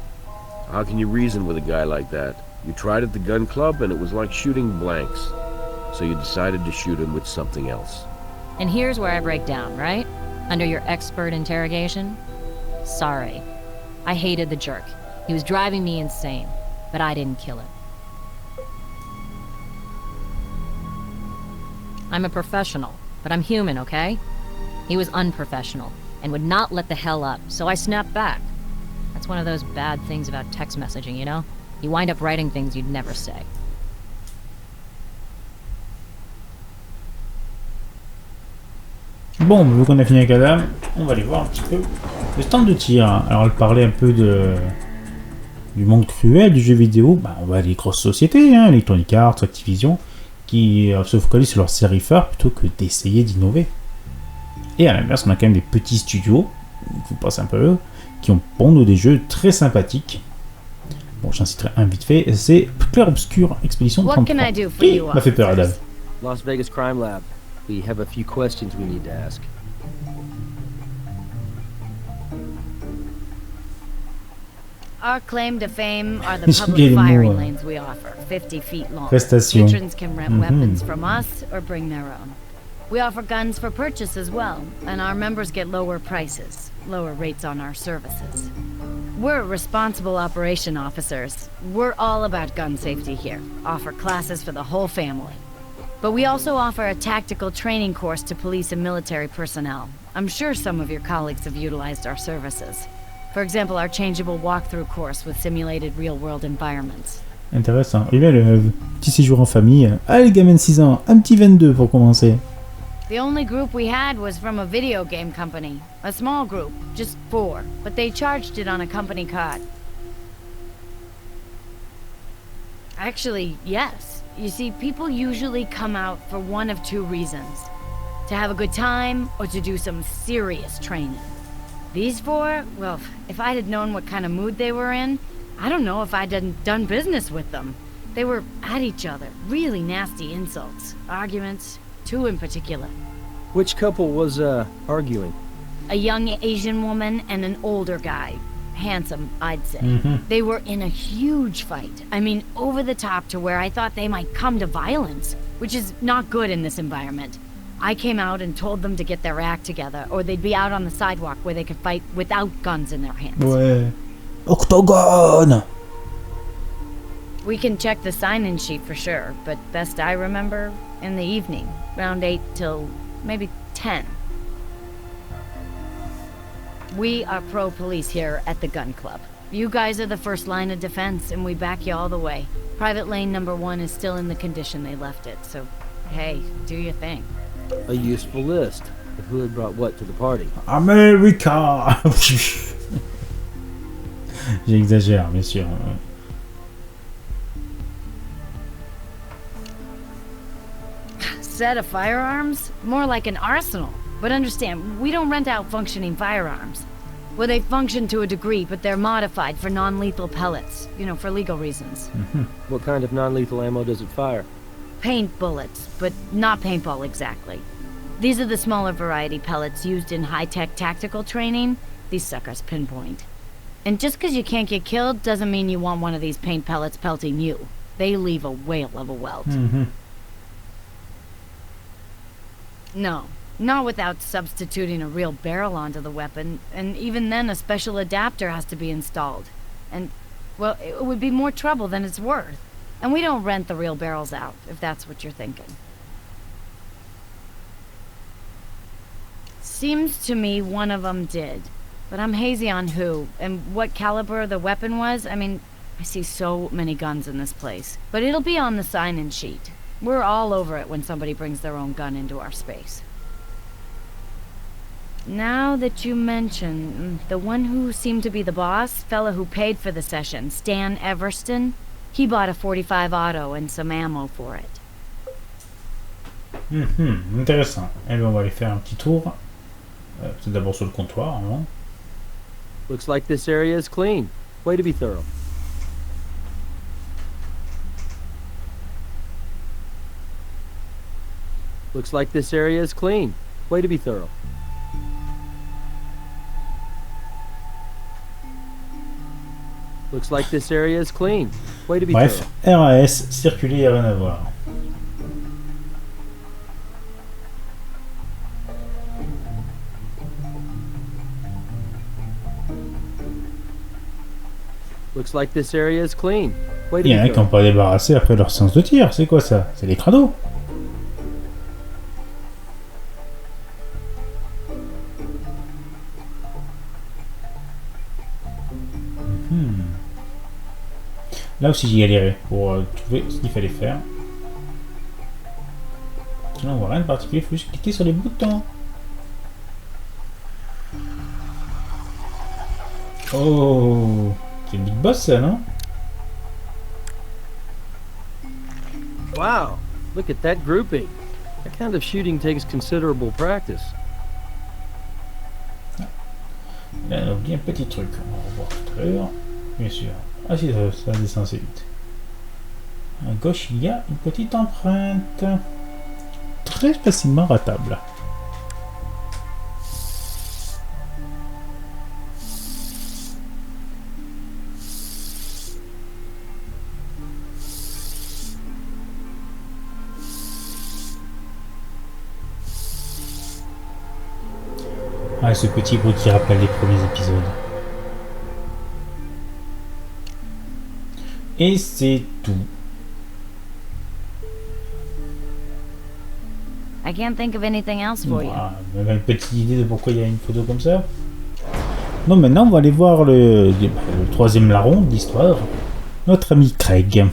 How can you reason with a guy like that? You tried at the gun club and it was like shooting blanks. So you decided to shoot him with something else. And here's where I break down, right? Under your expert interrogation? Sorry. I hated the jerk. He was driving me insane, but I didn't kill him. I'm a professional, but I'm human, okay? He was unprofessional and would not let the hell up, so I snapped back. That's one of those bad things about text messaging, you know? You wind up writing things you'd never say. Bon, vu qu'on a fini avec la dame, on va aller voir un petit peu le stand de tir. Alors, elle parlait un peu du monde cruel du jeu vidéo. Bah, on va les grosses sociétés, hein, Electronic Arts, Activision, qui se focalisent sur leur série phare plutôt que d'essayer d'innover. Et à l'inverse, on a quand même des petits studios, je vous passe un peu eux, qui ont pondé des jeux très sympathiques. Bon, j'en citerai un vite fait, c'est Clair Obscur Expédition 33. Qui m'a fait peur, Adam. Las Vegas Crime Lab. We have a few questions we need to ask. Our claim to fame are the public firing lanes we offer, 50 feet long. Prestation. Patrons can rent weapons from us or bring their own. We offer guns for purchase as well, and our members get lower prices, lower rates on our services. We're responsible operation officers. We're all about gun safety here. Offer classes for the whole family. But we also offer a tactical training course to police and military personnel. I'm sure some of your colleagues have utilized our services. For example, our changeable walkthrough course with simulated real-world environments. Intéressant. Et là, le petit séjour en famille. Allez, gamin de 6 ans, un petit 22 pour commencer. The only group we had was from a video game company. A small group, just 4, but they charged it on a company card. Actually, yes. You see, people usually come out for one of 2 reasons. To have a good time, or to do some serious training. These 4, well, if I'd had known what kind of mood they were in, I don't know if I'd done business with them. They were at each other, really nasty insults, arguments, 2 in particular. Which couple was, arguing? A young Asian woman and an older guy. Handsome, I'd say. They were in a huge fight. I mean, over the top to where I thought they might come to violence, which is not good in this environment. I came out and told them to get their act together, or they'd be out on the sidewalk where they could fight without guns in their hands. Ouais. Octogone! We can check the sign-in sheet for sure, but best I remember, in the evening, around 8 till maybe 10. We are pro-police here at the gun club. You guys are the first line of defense, and we back you all the way. Private lane number 1 is still in the condition they left it, so hey, do your thing. A useful list of who had brought what to the party. America! J'exagère, bien sûr. Set of firearms? More like an arsenal. But understand, we don't rent out functioning firearms. Well, they function to a degree, but they're modified for non-lethal pellets, you know, for legal reasons. What kind of non-lethal ammo does it fire? Paint bullets, but not paintball exactly. These are the smaller variety pellets used in high-tech tactical training. These suckers pinpoint. And just because you can't get killed doesn't mean you want one of these paint pellets pelting you. They leave a whale of a welt. No, not without substituting a real barrel onto the weapon, and even then a special adapter has to be installed. And, well, it would be more trouble than it's worth. And we don't rent the real barrels out, if that's what you're thinking. Seems to me one of them did. But I'm hazy on who, and what caliber the weapon was. I mean, I see so many guns in this place. But it'll be on the sign-in sheet. We're all over it when somebody brings their own gun into our space. Now that you mention, the one who seemed to be the boss, fella who paid for the session, Stan Everston, he bought a .45 auto and some ammo for it. Intéressant. Et bien, on va aller faire un petit tour. C'est d'abord sur le comptoir, hein. Looks like this area is clean. Way to be thorough. Looks like this area is clean. Way to be thorough. Looks like this area is clean. Way to be Bref, thorough. RAS, circuler, y a rien à voir. Looks like this area is clean. Way to Il y en a be qui n'ont thorough. pas débarrassé après leur séance de tir. C'est quoi ça? C'est des crados. Là aussi j'ai galéré pour trouver ce qu'il fallait faire. Là on voit rien de particulier, il faut juste cliquer sur les boutons. Oh, c'est le big boss ça, non? Wow, look at that grouping. That kind of shooting takes considerable practice. Là on a oublié un petit truc, on va revoir tout à l'heure, bien sûr. Ah si, ça descend assez vite. À gauche il y a une petite empreinte. Très facilement ratable. Ah, ce petit bruit qui rappelle les premiers épisodes. Et c'est tout. I can't think of anything else for you. Ah, vous avez une petite idée de pourquoi il y a une photo comme ça? Non, maintenant on va aller voir le troisième larron de l'histoire. Notre ami Craig.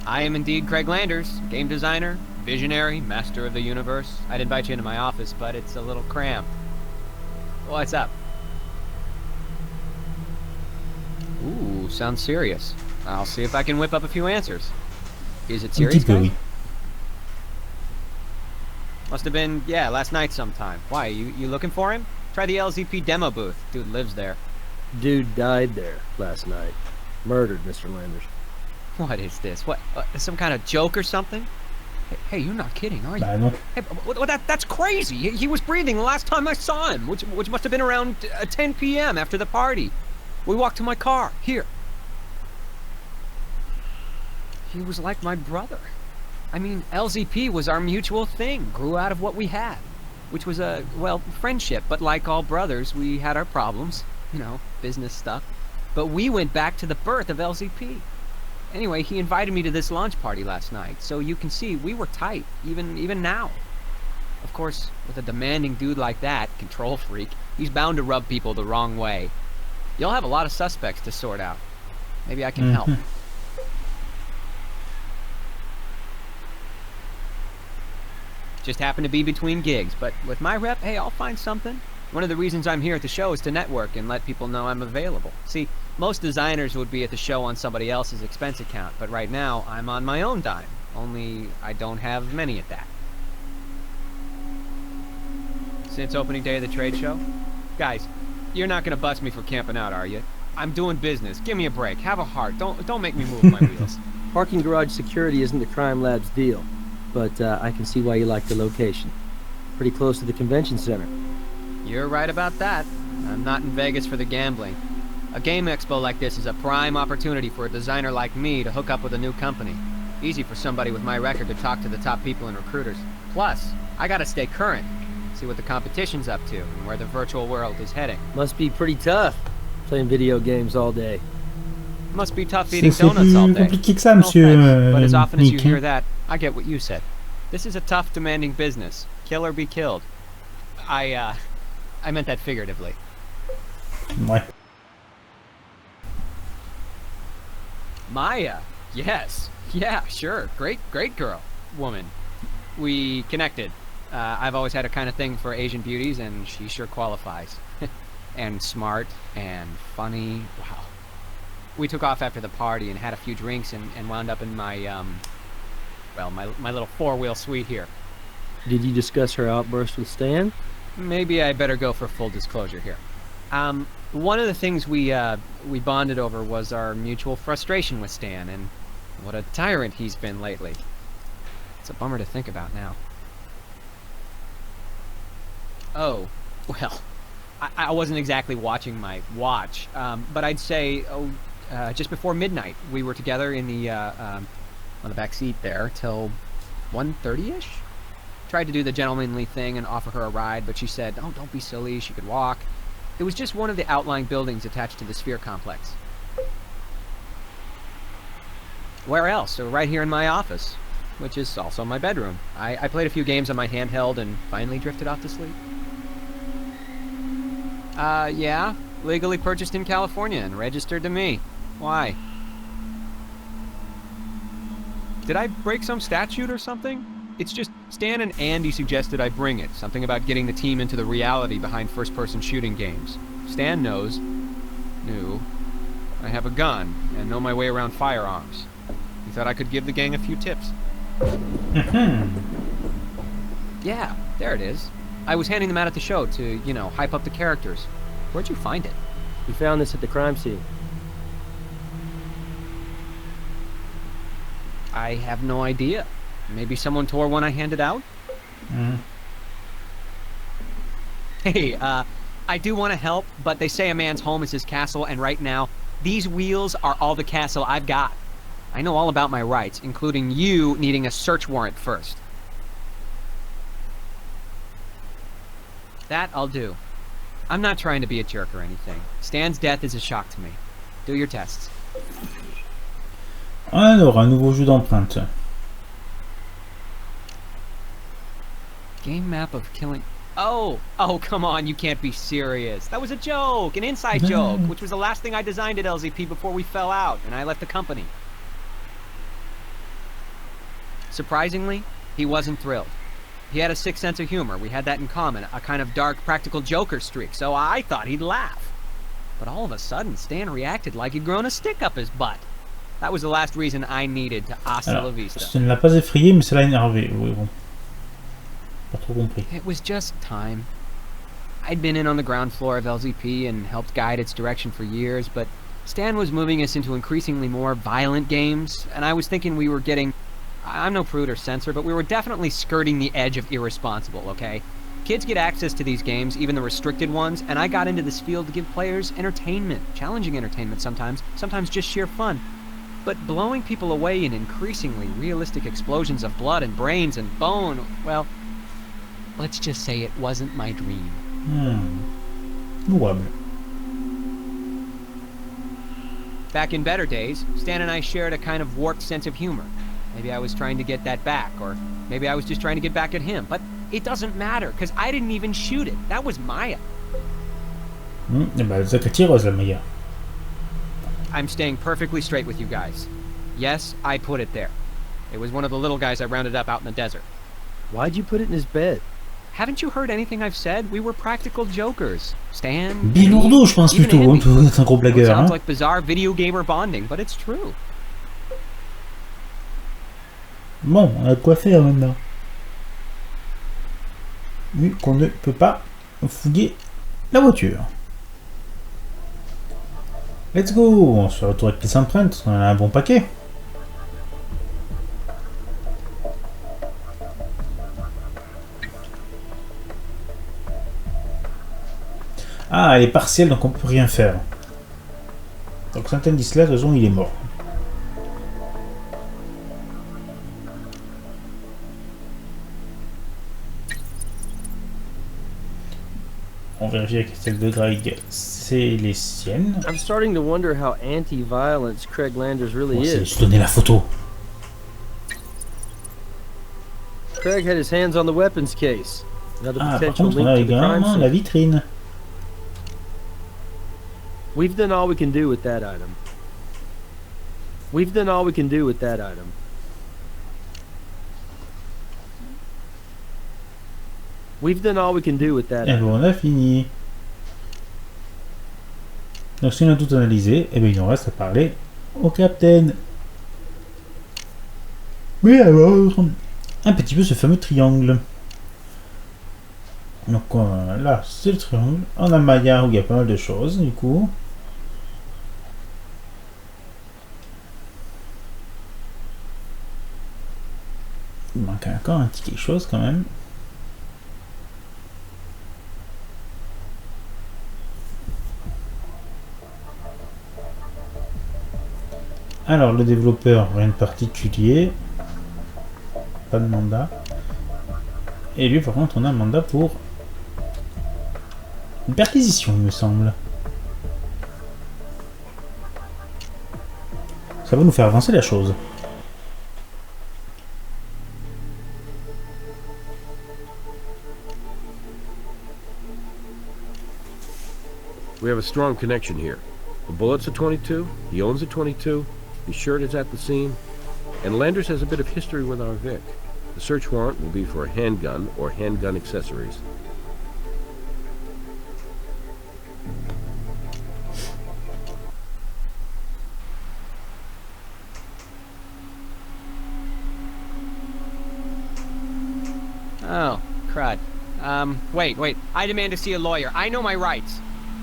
I am indeed Craig Landers, game designer, visionary, master of the universe. I'd invite you into my office, but it's a little cramped. What's up? Ooh, sounds serious. I'll see if I can whip up a few answers. Is it Un serious, petit peu, guys? oui. Must have been, yeah, last night sometime. Why, you looking for him? Try the LZP demo booth. Dude lives there. Dude died there last night. Murdered, Mr. Landers. What is this? What, some kind of joke or something? Hey, you're not kidding, are you? Bah non. Hey, that's crazy. He was breathing the last time I saw him, which must have been around 10 p.m. after the party. We walked to my car. Here. He was like my brother. I mean, LZP was our mutual thing, grew out of what we had, which was well, friendship. But like all brothers, we had our problems, you know, business stuff. But we went back to the birth of LZP. Anyway, he invited me to this launch party last night, so you can see we were tight, even now. Of course, with a demanding dude like that, control freak, he's bound to rub people the wrong way. You'll have a lot of suspects to sort out. Maybe I can help. Just happen to be between gigs, but with my rep, hey, I'll find something. One of the reasons I'm here at the show is to network and let people know I'm available. See, most designers would be at the show on somebody else's expense account, but right now, I'm on my own dime. Only I don't have many at that. Since opening day of the trade show? Guys, you're not gonna bust me for camping out, are you? I'm doing business. Give me a break. Have a heart. Don't make me move my wheels. Parking garage security isn't the crime lab's deal, but I can see why you like the location. Pretty close to the convention center. You're right about that. I'm not in Vegas for the gambling. A game expo like this is a prime opportunity for a designer like me to hook up with a new company. Easy for somebody with my record to talk to the top people and recruiters. Plus, I gotta stay current, see what the competition's up to and where the virtual world is heading. Must be pretty tough, playing video games all day. Must be tough eating donuts all day. Compliqué que ça, monsieur. But as often as you Nick. hear that, I get what you said. This is a tough, demanding business. Kill or be killed. I meant that figuratively. Ouais. Maya, yes. Yeah, sure. Great girl. Woman. We connected. I've always had a kind of thing for Asian beauties, and she sure qualifies. And smart, and funny. Wow. We took off after the party and had a few drinks and wound up in my, my little four-wheel suite here. Did you discuss her outburst with Stan? Maybe I better go for full disclosure here. One of the things we bonded over was our mutual frustration with Stan, and what a tyrant he's been lately. It's a bummer to think about now. Oh, well, I wasn't exactly watching my watch, but I'd say, just before midnight, we were together in the, on the back seat there till 1:30-ish? Tried to do the gentlemanly thing and offer her a ride, but she said, oh, don't be silly, she could walk. It was just one of the outlying buildings attached to the Sphere complex. Where else? So right here in my office, which is also my bedroom. I played a few games on my handheld and finally drifted off to sleep. Yeah, legally purchased in California and registered to me. Why? Did I break some statute or something? It's just Stan and Andy suggested I bring it. Something about getting the team into the reality behind first-person shooting games. Stan knew I have a gun and know my way around firearms. He thought I could give the gang a few tips. Yeah, there it is. I was handing them out at the show to, you know, hype up the characters. Where'd you find it? We found this at the crime scene. I have no idea. Maybe someone tore one I handed out? Hey, I do want to help, but they say a man's home is his castle, and right now, these wheels are all the castle I've got. I know all about my rights, including you needing a search warrant first. That I'll do. I'm not trying to be a jerk or anything. Stan's death is a shock to me. Do your tests. Alors, un nouveau jeu d'empreinte. Game map of killing... Oh, come on, you can't be serious. That was a joke, an inside joke, which was the last thing I designed at LZP before we fell out, and I left the company. Surprisingly, he wasn't thrilled. He had a sick sense of humor. We had that in common, a kind of dark, practical joker streak, so I thought he'd laugh. But all of a sudden, Stan reacted like he'd grown a stick up his butt. That was the last reason I needed to hasta la vista. Ça ne l'a pas effrayé, mais ça l'a énervé. Oui, bon. Pas trop compris. It was just time. I'd been in on the ground floor of LZP and helped guide its direction for years, but Stan was moving us into increasingly more violent games, and I was thinking we were getting... I'm no prude or censor, but we were definitely skirting the edge of irresponsible, okay? Kids get access to these games, even the restricted ones, and I got into this field to give players entertainment, challenging entertainment sometimes just sheer fun. But blowing people away in increasingly realistic explosions of blood and brains and bone, well, let's just say it wasn't my dream. Louable. Back in better days, Stan and I shared a kind of warped sense of humor. Maybe I was trying to get that back, or maybe I was just trying to get back at him, but It doesn't matter, because I didn't even shoot it. That was Maya. Eh ben, c'est la tireuse, la Maya. I'm staying perfectly straight with you guys. Yes, I put it there. It was one of the little guys I rounded up out in the desert. Why'd you put it in his bed? Haven't you heard anything I've said? We were practical jokers. Stan, Bilourdo, je pense even plutôt. Andy. Hein, c'est un gros It blagueur. sounds Hein. like bizarre video gamer bonding, but it's true. Bon, on a de quoi faire maintenant. Vu qu'on ne peut pas fouiller la voiture. Let's go. On se retrouve avec les empreintes. On a un bon paquet. Ah, elle est partielle, donc on peut rien faire. Donc cet indice-là, de toute façon, il est mort. On vérifie que celle de Greg, c'est les siennes. I'm starting to wonder how anti-violence Craig Landers really Bon, c'est is. juste donner la photo. Craig had his hands on the weapons case. Another Ah, par potential contre, on a link to the crime également la scene. vitrine. We've done all we can do with that item. We've done all we can do with that item. We've done all we can do with that Et item. bon, on a fini. Donc si on a tout analysé, et bien il nous reste à parler au capitaine. Mais alors, un petit peu ce fameux triangle. Donc là, c'est le triangle. On a Maya où il y a pas mal de choses, du coup. Il manque encore un petit quelque chose quand même. Alors, le développeur, rien de particulier. Pas de mandat. Et lui, par contre, on a un mandat pour une perquisition, il me semble. Ça va nous faire avancer la chose. We have a strong connection here. The bullet's a 22, he owns a 22, his shirt is at the scene, and Landers has a bit of history with our Vic. The search warrant will be for a handgun or handgun accessories. Oh, crud. Wait. I demand to see a lawyer. I know my rights.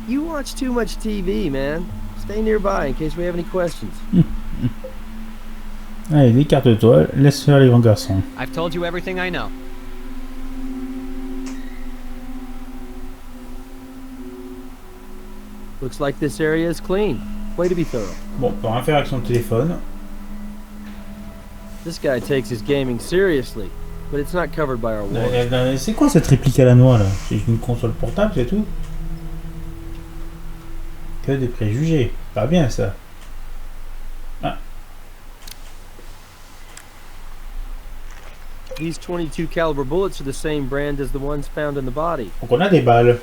You watch too much TV, man. Stay nearby in case we have any questions. Allez, écarte-toi, laisse faire les grands garçons. I've told you everything I know. Looks like this area is clean. Way to be thorough. Bon, on peut rien faire avec son téléphone. This guy takes his gaming seriously, but it's not covered by our warrant. C'est quoi cette réplique à la noix là? C'est une console portable, c'est tout? Que des préjugés. Pas bien ça. Ah. These 22 caliber bullets are the same brand as the ones found in the body. Donc on a des balles.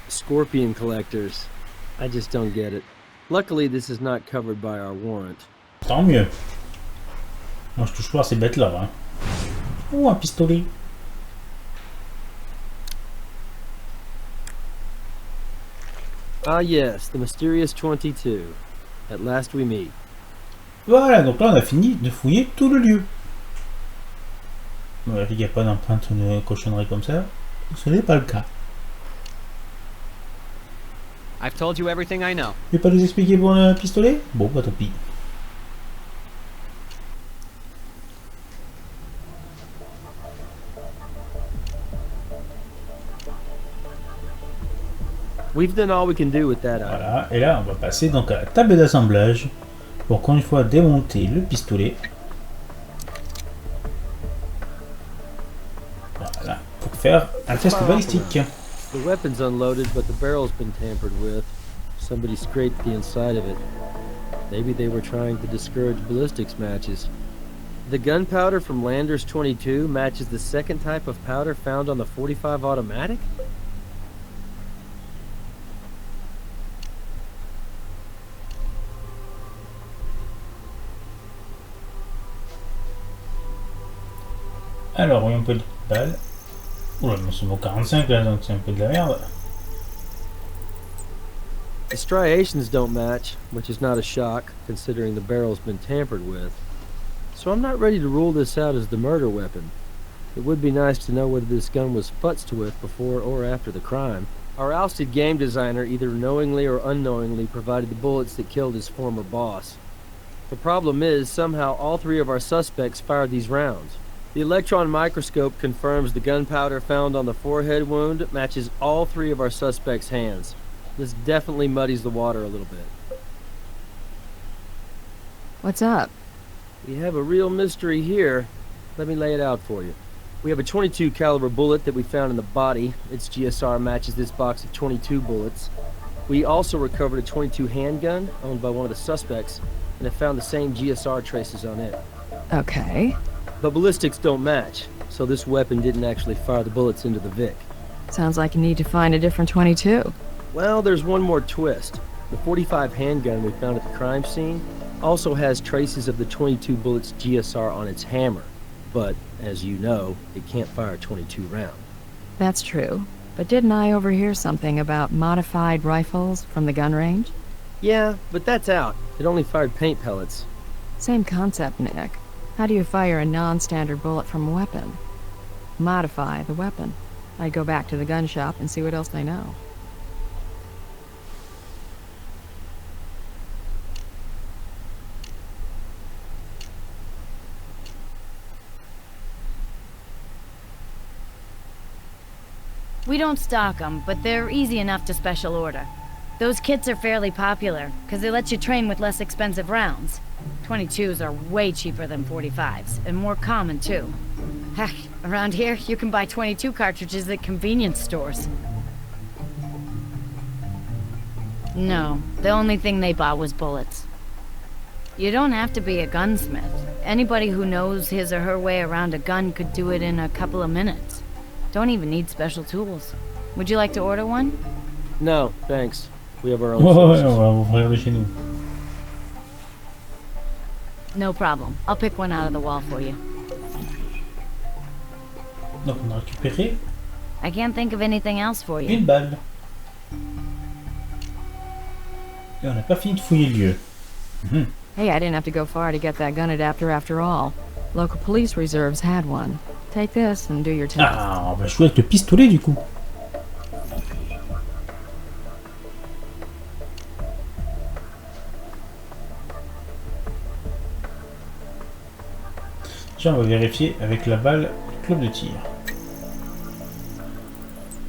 Scorpion collectors. I just don't get it. Luckily, this is not covered by our warrant. Tant mieux. Moi je touche pas à ces bêtes là. Hein. Oh, un pistolet. Ah yes, the mysterious 22. At last we meet. Voilà, donc là on a fini de fouiller tout le lieu. Bon, il n'y a pas d'empreinte de cochonnerie comme ça. Ce n'est pas le cas. I've told you everything I know. Je vais pas nous expliquer pour un pistolet? Bon, bah tant pis. We've done all we can do with that item. Voilà, et là on va passer donc à la table d'assemblage pour encore une fois démonter le pistolet. Voilà, pour faire un test balistique. The weapon's unloaded, but the barrel's been tampered with. Somebody scraped the inside of it. Maybe they were trying to discourage ballistics matches. The gunpowder from Landers 22 matches the second type of powder found on the 45 automatic? Alors, voyons un peu de balles. Oula, mais c'est mon 45 là, donc c'est un peu de la merde. The striations don't match, which is not a shock, considering the barrel's been tampered with. So I'm not ready to rule this out as the murder weapon. It would be nice to know whether this gun was futzed with before or after the crime. Our ousted game designer either knowingly or unknowingly provided the bullets that killed his former boss. The problem is, somehow all three of our suspects fired these rounds. The electron microscope confirms the gunpowder found on the forehead wound matches all three of our suspects' hands. This definitely muddies the water a little bit. What's up? We have a real mystery here. Let me lay it out for you. We have a 22 caliber bullet that we found in the body. Its GSR matches this box of 22 bullets. We also recovered a 22 handgun owned by one of the suspects and have found the same GSR traces on it. Okay. But ballistics don't match, so this weapon didn't actually fire the bullets into the Vic. Sounds like you need to find a different 22. Well, there's one more twist. The 45 handgun we found at the crime scene also has traces of the 22 bullets GSR on its hammer. But, as you know, it can't fire a 22 round. That's true. But didn't I overhear something about modified rifles from the gun range? Yeah, but that's out. It only fired paint pellets. Same concept, Nick. How do you fire a non-standard bullet from a weapon? Modify the weapon. I'd go back to the gun shop and see what else they know. We don't stock them, but they're easy enough to special order. Those kits are fairly popular, because they let you train with less expensive rounds. 22s are way cheaper than 45s, and more common too. Heck, around here, you can buy 22 cartridges at convenience stores. No, the only thing they bought was bullets. You don't have to be a gunsmith. Anybody who knows his or her way around a gun could do it in a couple of minutes. Don't even need special tools. Would you like to order one? No, thanks. We have our own Ouais, sources. on va ouvrir de chez nous. No problem. I'll pick one out of the wall for you. Donc on a récupéré I can't think of anything else for you. une balle. Et on n'a pas fini de fouiller le lieu. Mhm. Hey, I didn't have to go far to get that gun adapter after all. Local police reserves had one. Take this and do your test. Ah, on va jouer avec le pistolet du coup. Déjà, on va vérifier avec la balle du club de tir.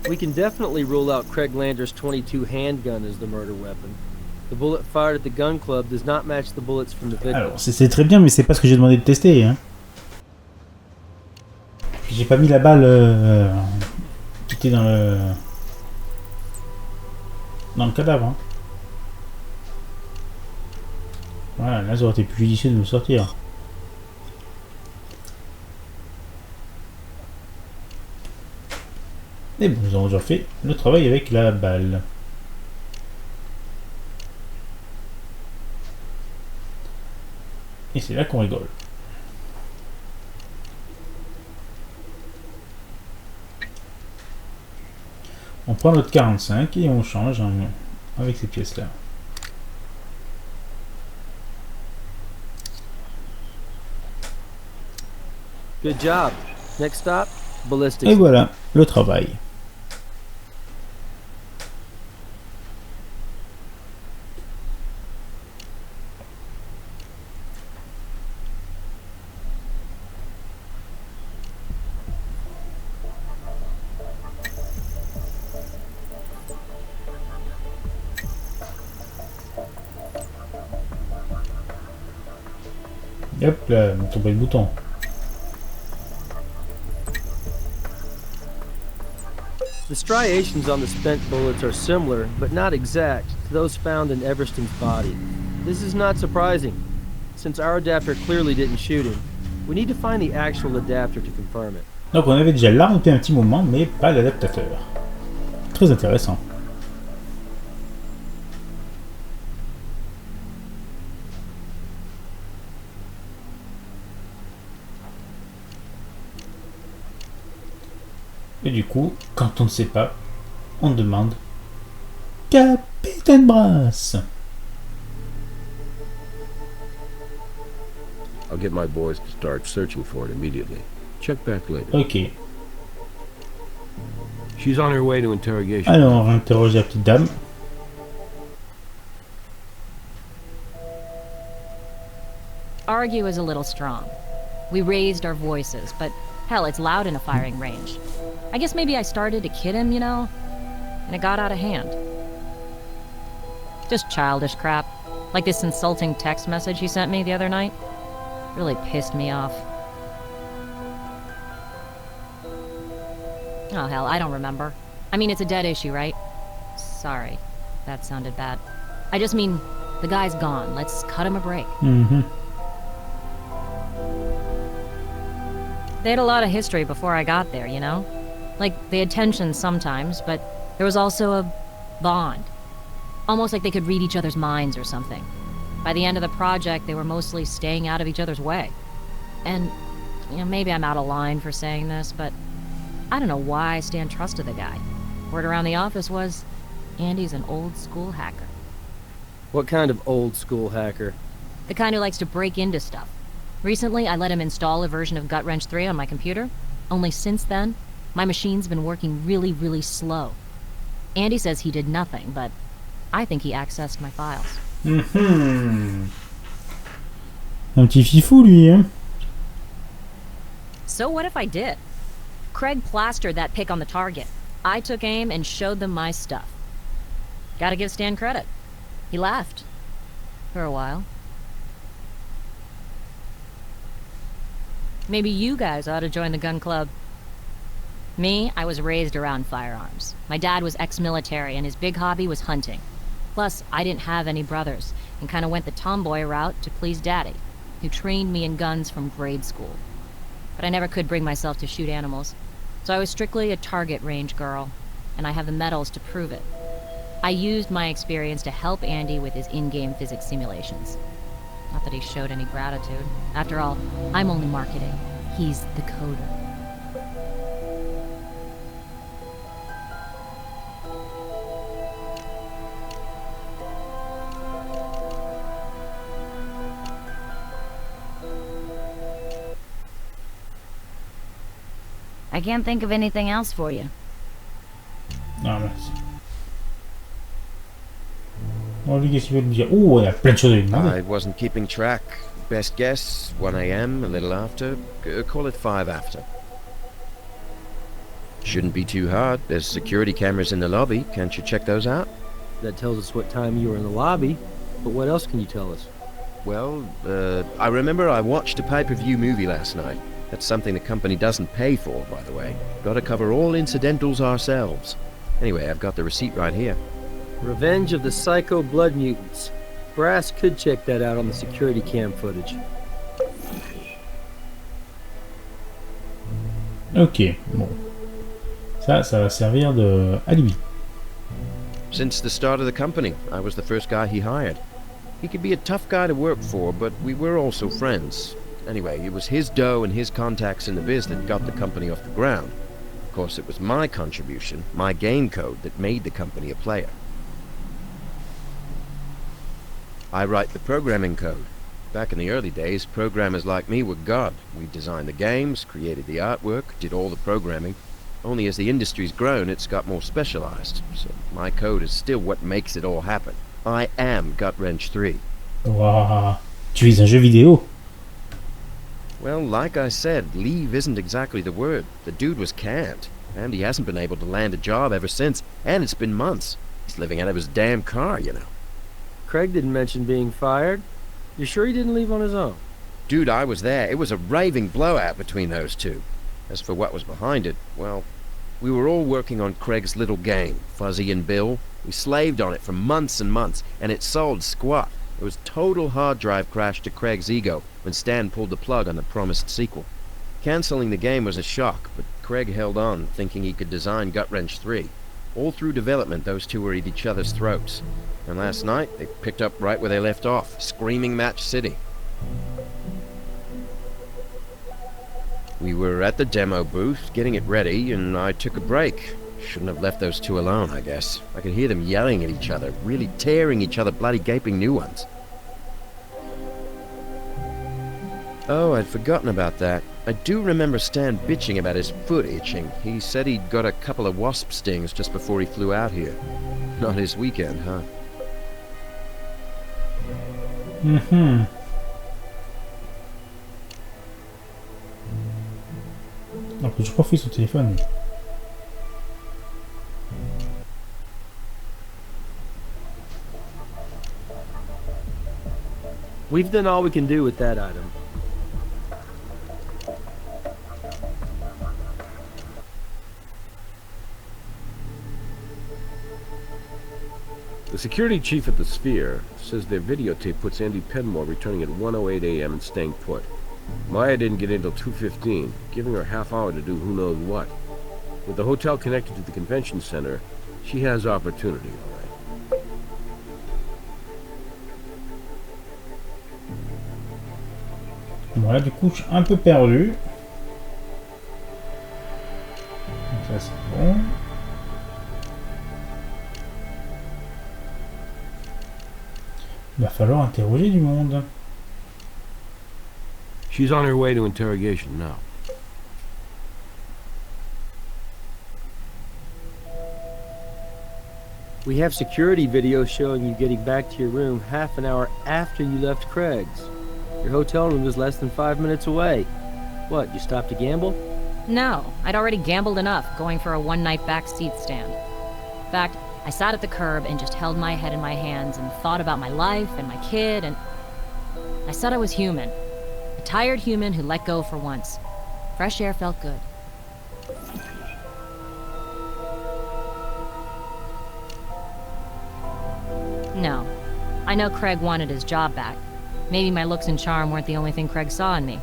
We can definitely rule out Craig Lander's 22 handgun as the murder weapon. The bullet fired at the gun club does not match the bullets from the victim. Alors, c'est très bien, mais c'est pas ce que j'ai demandé de tester. Hein. J'ai pas mis la balle qui était dans le cadavre. Hein. Voilà, là ça aurait été plus judicieux de le sortir. Et bon, nous avons déjà fait le travail avec la balle. Et c'est là qu'on rigole. On prend notre 45 et on change avec ces pièces-là. Good job. Next stop, ballistics. Et voilà, le travail. Et hop là, on tombe le bouton. The The striations on the spent bullets are similar, but not exact, to those found in Everston's body. This is not surprising. Since our adapter clearly didn't shoot him, we need to find the actual adapter to confirm it. Donc on avait déjà l'arme depuis un petit moment, mais pas l'adaptateur. Très intéressant. Et du coup, quand on ne sait pas, on demande Capitaine Brass. I'll get my boys to start searching for it immediately. Check back later. Ok. She's on her way to interrogation. Alors, on va interroger la petite dame. Argue is a little strong. We raised our voices, but hell, it's loud in a firing range. I guess maybe I started to kid him, you know? And it got out of hand. Just childish crap. Like this insulting text message he sent me the other night. Really pissed me off. Oh hell, I don't remember. I mean, it's a dead issue, right? Sorry, that sounded bad. I just mean, the guy's gone. Let's cut him a break. Mm-hmm. They had a lot of history before I got there, you know? Like, they had tensions sometimes, but there was also a bond. Almost like they could read each other's minds or something. By the end of the project, they were mostly staying out of each other's way. And, you know, maybe I'm out of line for saying this, but I don't know why Stan trusted the guy. Word around the office was, Andy's an old-school hacker. What kind of old-school hacker? The kind who likes to break into stuff. Recently, I let him install a version of Gut Wrench 3 on my computer. Only since then, my machine's been working really, really slow. Andy says he did nothing, but I think he accessed my files. Mm-hmm. Un petit fifou, lui, hein? So what if I did? Craig plastered that pic on the target. I took aim and showed them my stuff. Gotta give Stan credit. He laughed. For a while. Maybe you guys ought to join the gun club. Me, I was raised around firearms. My dad was ex-military and his big hobby was hunting. Plus, I didn't have any brothers and kind of went the tomboy route to please Daddy, who trained me in guns from grade school. But I never could bring myself to shoot animals, so I was strictly a target range girl, and I have the medals to prove it. I used my experience to help Andy with his in-game physics simulations. Not that he showed any gratitude. After all, I'm only marketing. He's the coder. I can't think of anything else for you. Non, merci. Oh, lui, qu'est-ce qu'il veut me dire? Oh, il y a plein de choses à lui demander. I wasn't keeping track. Best guess, 1 a.m., a little after. Call it 5 after. Shouldn't be too hard. There's security cameras in the lobby. Can't you check those out? That tells us what time you were in the lobby, but what else can you tell us? Well, I remember I watched a pay-per-view movie last night. That's something the company doesn't pay for, by the way. Gotta cover all incidentals ourselves. Anyway, I've got the receipt right here. Revenge of the Psycho Blood Mutants. Brass could check that out on the security cam footage. Ok, bon. Ça va servir de alibi. Since the start of the company, I was the first guy he hired. He could be a tough guy to work for, but we were also friends. Anyway, it was his dough and his contacts in the biz that got the company off the ground. Of course, it was my contribution, my game code, that made the company a player. I write the programming code. Back in the early days, programmers like me were God. We designed the games, created the artwork, did all the programming. Only as the industry's grown, it's got more specialized. So my code is still what makes it all happen. I am Gut Wrench 3. Waouh. Tu es un jeu vidéo? Well, like I said, leave isn't exactly the word. The dude was canned, and he hasn't been able to land a job ever since, and it's been months. He's living out of his damn car, you know. Craig didn't mention being fired. You sure he didn't leave on his own? Dude, I was there. It was a raving blowout between those two. As for what was behind it, well, We were all working on Craig's little game, Fuzzy and Bill. We slaved on it for months and months, and it sold squat. It was total hard drive crash to Craig's ego when Stan pulled the plug on the promised sequel. Canceling the game was a shock, but Craig held on, thinking he could design Gut Wrench 3. All through development, those two were at each other's throats. And last night, they picked up right where they left off, screaming Match City. We were at the demo booth, getting it ready, and I took a break. Shouldn't have left those two alone, I guess. I could hear them yelling at each other, really tearing each other bloody gaping new ones. Oh, I'd forgotten about that. I do remember Stan bitching about his foot itching. He said he'd got a couple of wasp stings just before he flew out here. Not his weekend, huh? Alors que je profite au téléphone. We've done all we can do with that item. The security chief at the Sphere says their videotape puts Andy Penmore returning at 1:08 a.m. and staying put. Maya didn't get in till 2:15, giving her a half hour to do who knows what. With the hotel connected to the convention center, she has opportunity, all right. Voilà, du coup, je suis un peu perdu. Donc ça, c'est bon. Il va falloir interroger du monde. She's on her way to interrogation now. We have security video showing you getting back to your room half an hour after you left Craig's. Your hotel room was less than 5 minutes away. What, you stopped to gamble? No, I'd already gambled enough going for a one-night backseat stand. In fact, I sat at the curb and just held my head in my hands and thought about my life and my kid, and I said I was human. A tired human who let go for once. Fresh air felt good. No, I know Craig wanted his job back. Maybe my looks and charm weren't the only thing Craig saw in me.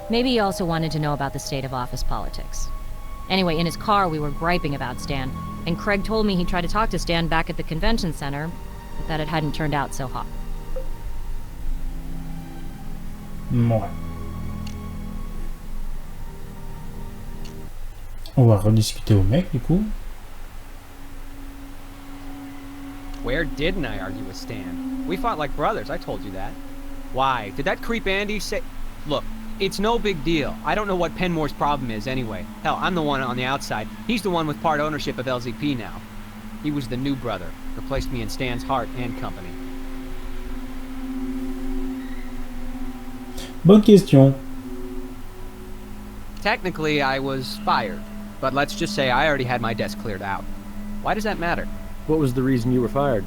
Maybe he also wanted to know about the state of office politics. Anyway, in his car we were griping about Stan, and Craig told me he tried to talk to Stan back at the convention center, but that it hadn't turned out so hot. Ouais. On va rediscuter au mec, du coup. Where didn't I argue with Stan? We fought like brothers, I told you that. Why? Did that creep Andy say... Look, it's no big deal. I don't know what Penmore's problem is anyway. Hell, I'm the one on the outside. He's the one with part ownership of LZP now. He was the new brother. Replaced me in Stan's heart and company. Bonne question. Technically, I was fired. But let's just say I already had my desk cleared out. Why does that matter? What was the reason you were fired?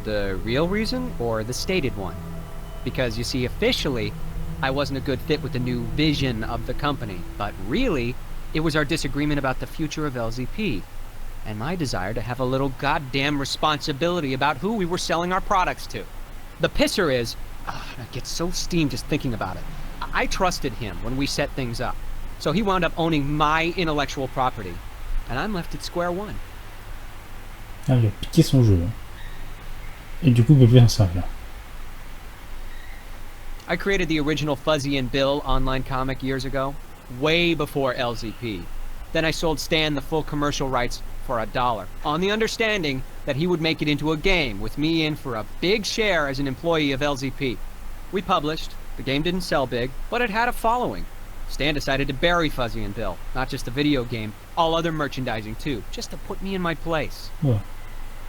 The real reason or the stated one? Because, you see, officially, I wasn't a good fit with the new vision of the company. But really, it was our disagreement about the future of LZP. And my desire to have a little goddamn responsibility about who we were selling our products to. The pisser is... I get so steamed just thinking about it. I trusted him when we set things up. So he wound up owning my intellectual property. And I'm left at square one. Ah, il a piqué son jeu. Et du coup, il peut plus en servir. I created the original Fuzzy and Bill online comic years ago, way before LZP. Then I sold Stan the full commercial rights for $1, on the understanding that he would make it into a game with me in for a big share as an employee of LZP. We published. The game didn't sell big, but it had a following. Stan decided to bury Fuzzy and Bill, not just the video game, all other merchandising too, just to put me in my place. Ouais.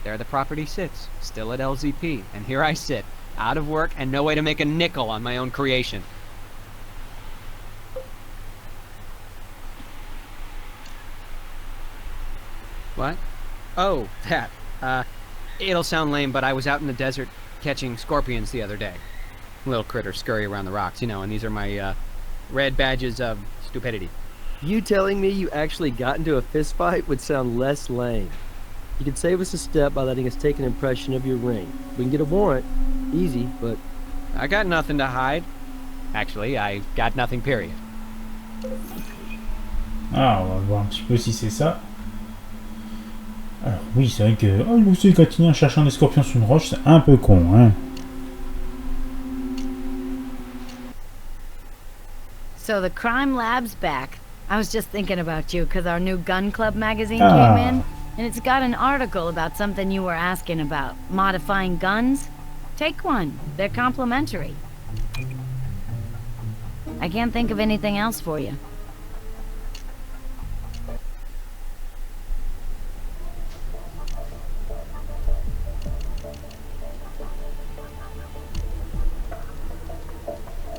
There the property sits, still at LZP, and here I sit, out of work and no way to make a nickel on my own creation. What? Oh, that. It'll sound lame, but I was out in the desert catching scorpions the other day. Little critters scurry around the rocks, you know, and these are my, red badges of stupidity. You telling me you actually got into a fist fight would sound less lame. You could save us a step by letting us take an impression of your ring. We can get a warrant. Easy, but... I got nothing to hide. Actually, I got nothing, period. Ah, on va voir un petit peu si c'est ça. Alors oui, c'est vrai que... Oh, le gratinien cherchant des scorpions sur une roche, c'est un peu con, hein. So the crime lab's back. I was just thinking about you because our new gun club magazine came in, and it's got an article about something you were asking about, modifying guns. Take one. They're complimentary. I can't think of anything else for you.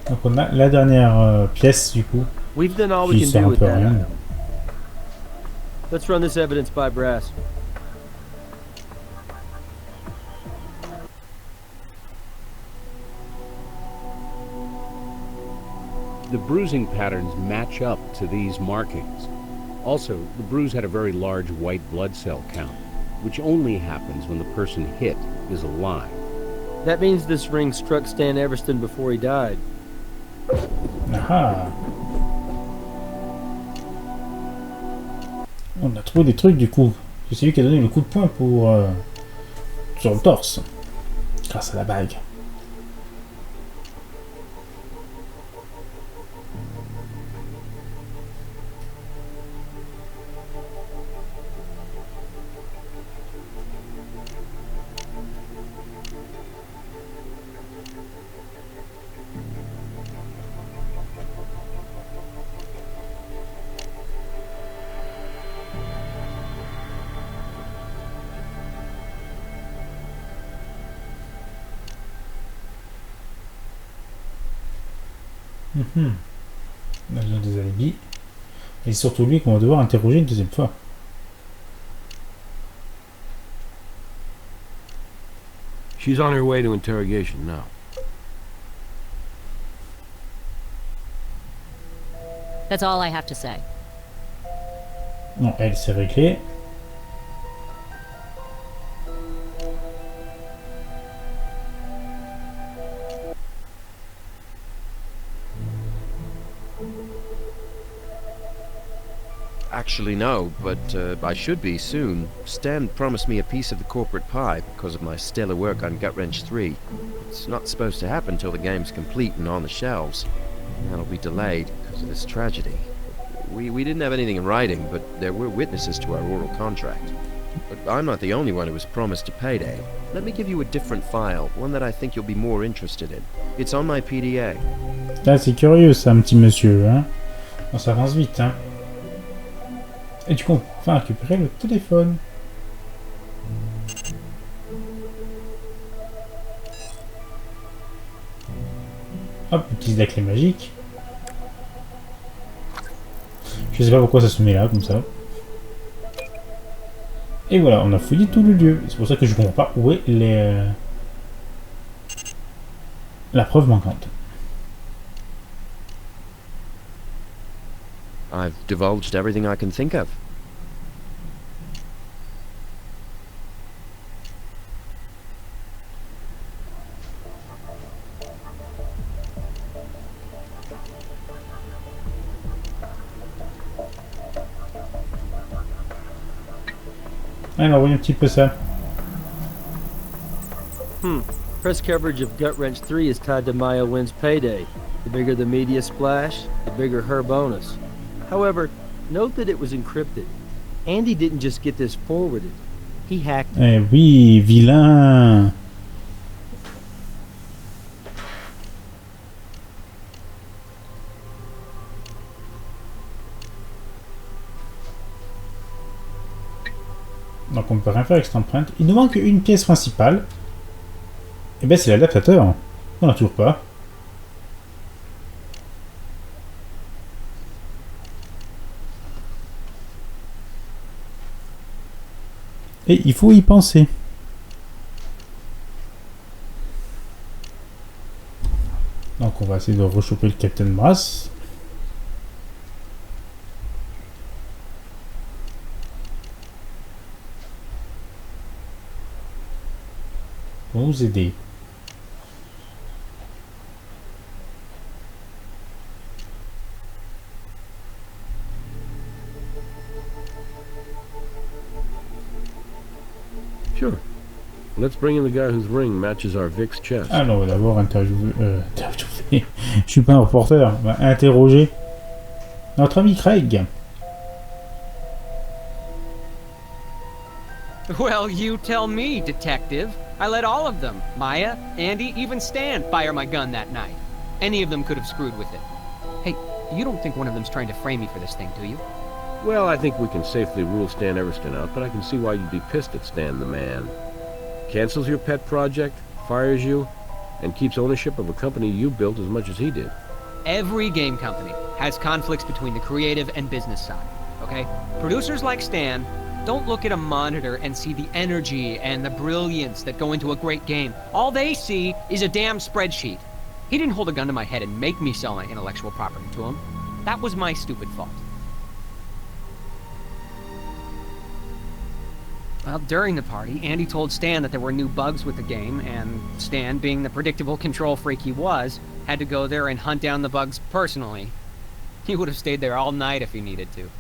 Donc on a la dernière pièce du coup. We've done all we Qui can sert do un with peu à that. rien. Let's run this evidence by brass. The bruising patterns match up to these markings. Also, the bruise had a very large white blood cell count, which only happens when the person hit is alive. That means this ring struck Stan Everston before he died. Ah. On a trouvé des trucs du coup. C'est lui qui a donné le coup de poing pour sur le torse, grâce à la bague. On a besoin des alibis. Et c'est surtout lui qu'on va devoir interroger une deuxième fois. She's on her way to interrogation now. That's all I have to say. Non, elle s'est réglée. Actually, no, but I should be soon. Stan promised me a piece of the corporate pie because of my stellar work on Gut-Wrench 3. It's not supposed to happen till the game's complete and on the shelves. That'll be delayed because of this tragedy. We didn't have anything in writing, but there were witnesses to our oral contract. But I'm not the only one who was promised a payday. Let me give you a different file, one that I think you'll be more interested in. It's on my PDA. Ah, c'est curieux ça, un petit monsieur, hein. Bon, ça avance vite, hein. Et du coup, on peut enfin récupérer le téléphone. Hop, utilise la clé magique. Je sais pas pourquoi ça se met là, comme ça. Et voilà, on a fouillé tout le lieu. C'est pour ça que je comprends pas où est la preuve manquante. I've divulged everything I can think of. Alors, voyons un petit peu ça. Press coverage of Gut-Wrench 3 is tied to Maya Wynn's payday. The bigger the media splash, the bigger her bonus. However, note that it was encrypted. Andy didn't just get this forwarded. He hacked it. Eh oui, vilain. Donc on ne peut rien faire avec cette empreinte. Il nous manque une pièce principale. Et bien c'est l'adaptateur. On l'a toujours pas. Et il faut y penser. Donc on va essayer de rechoper le Captain Brass. Comment vous aider? Sure. Let's bring in the guy whose ring matches our Vic's chest. Alors, on va d'abord interviewer. Je suis pas un reporter. On va interroger notre ami Craig. Well, you tell me, detective. I let all of them, Maya, Andy, even Stan, fire my gun that night. Any of them could have screwed with it. Hey, you don't think one of them's trying to frame me for this thing, do you? Well, I think we can safely rule Stan Everston out, but I can see why you'd be pissed at Stan the man. Cancels your pet project, fires you, and keeps ownership of a company you built as much as he did. Every game company has conflicts between the creative and business side, okay? Producers like Stan don't look at a monitor and see the energy and the brilliance that go into a great game. All they see is a damn spreadsheet. He didn't hold a gun to my head and make me sell my intellectual property to him. That was my stupid fault. Well, during the party, Andy told Stan that there were new bugs with the game, and Stan, being the predictable control freak he was, had to go there and hunt down the bugs personally. He would have stayed there all night if he needed to.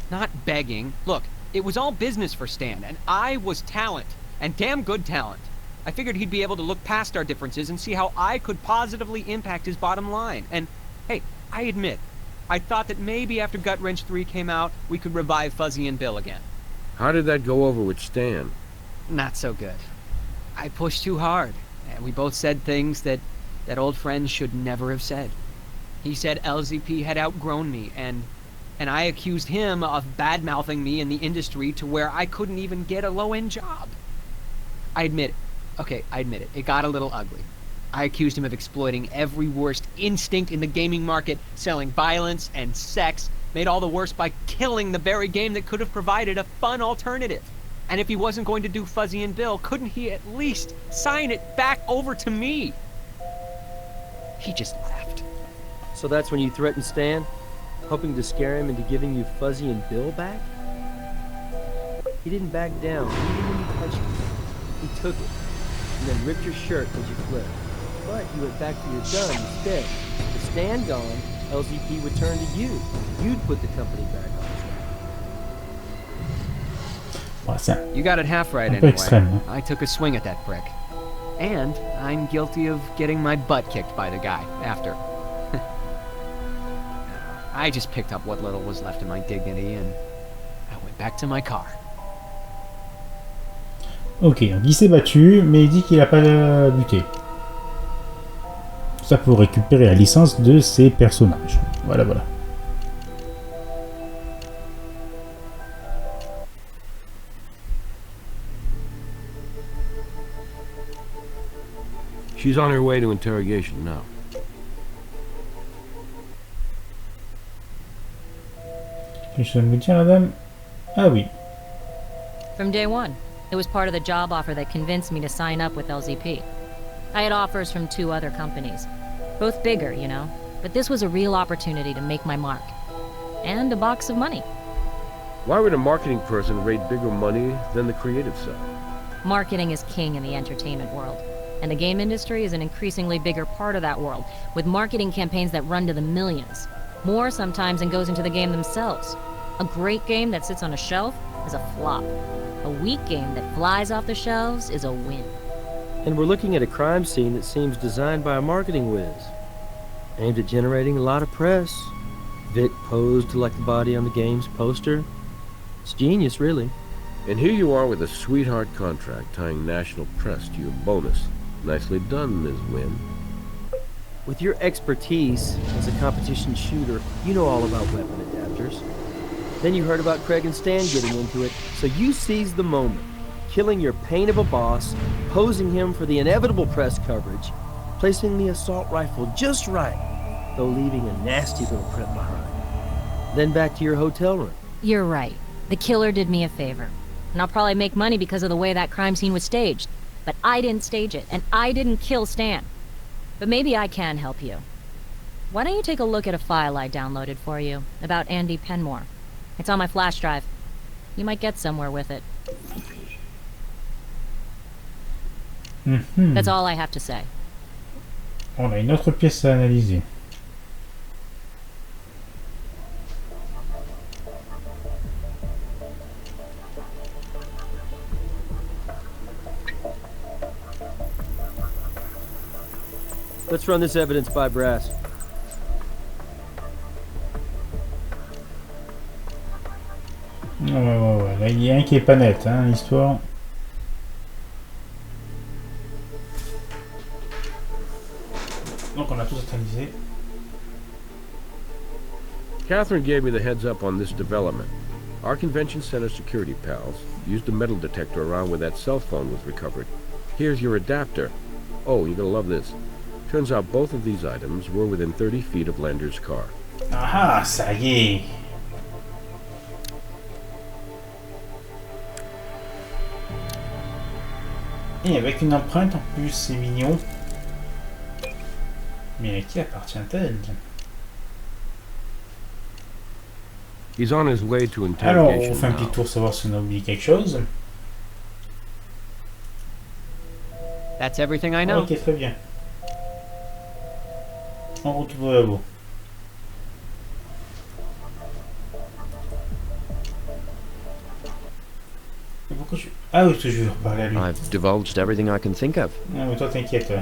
Not begging. Look, it was all business for Stan, and I was talent, and damn good talent. I figured he'd be able to look past our differences and see how I could positively impact his bottom line. And, hey, I admit, I thought that maybe after Gut Wrench 3 came out, we could revive Fuzzy and Bill again. How did that go over with Stan? Not so good. I pushed too hard, and we both said things that old friends should never have said. He said LZP had outgrown me, and I accused him of bad-mouthing me in the industry to where I couldn't even get a low-end job. I admit it. It got a little ugly. I accused him of exploiting every worst instinct in the gaming market, selling violence and sex, made all the worse by killing the very game that could have provided a fun alternative. And if he wasn't going to do Fuzzy and Bill, couldn't he at least sign it back over to me? He just laughed. So that's when you threatened Stan? Hoping to scare him into giving you Fuzzy and Bill back? He didn't back down, even when you touched him. He took it, and then ripped your shirt as you fled. But you went back for your gun instead. With Stan gone, LZP would turn to you. You'd put the company back on track. You got it half right Un peu anyway. extrême, hein? I took a swing at that prick. And I'm guilty of getting my butt kicked by the guy after. I just picked up what little was left of my dignity and I went back to my car. Ok, donc il s'est battu, mais il dit qu'il n'a pas buté. Ça pour récupérer la licence de ses personnages. Voilà, voilà. She's on her way to interrogation now. Qu'est-ce que je viens de vous dire, madame? Ah oui. From day one, it was part of the job offer that convinced me to sign up with LZP. I had offers from 2 other companies, both bigger, you know, but this was a real opportunity to make my mark. And a box of money. Why would a marketing person rate bigger money than the creative side? Marketing is king in the entertainment world, and the game industry is an increasingly bigger part of that world, with marketing campaigns that run to the millions. More sometimes than goes into the game themselves. A great game that sits on a shelf is a flop. A weak game that flies off the shelves is a win. And we're looking at a crime scene that seems designed by a marketing whiz. Aimed at generating a lot of press. Vic posed like the body on the game's poster. It's genius, really. And here you are with a sweetheart contract tying national press to your bonus. Nicely done, Ms. Wynn. With your expertise as a competition shooter, you know all about weapon adapters. Then you heard about Craig and Stan getting into it, so you seized the moment, killing your pain of a boss, posing him for the inevitable press coverage, placing the assault rifle just right, though leaving a nasty little print behind. Then back to your hotel room. You're right. The killer did me a favor. And I'll probably make money because of the way that crime scene was staged. But I didn't stage it, and I didn't kill Stan. But maybe I can help you. Why don't you take a look at a file I downloaded for you about Andy Penmore? It's on my flash drive. You might get somewhere with it. Mhm. That's all I have to say. On a une autre pièce à analyser. Let's run this evidence by Brass. Ouais. Là, il y a un qui est pas net, hein, l'histoire. Donc, on a tout analysé. Catherine gave me the heads up on this development. Our convention center security pals used a metal detector around where that cell phone was recovered. Here's your adapter. Oh, you're gonna love this. Turns out both of these items were within 30 feet of Lander's car. Ah, ça y est. Et avec une empreinte en plus, c'est mignon. Mais à qui appartient-elle? He's on his way to Alors, on interrogation fait un petit now. tour savoir si on a oublié quelque chose. That's everything I know. Ok, très bien. On retrouve la vous. Pourquoi je... Ah oui, parce que je veux reparler à lui. I've divulged everything I can think of. Non, mais toi, t'inquiète.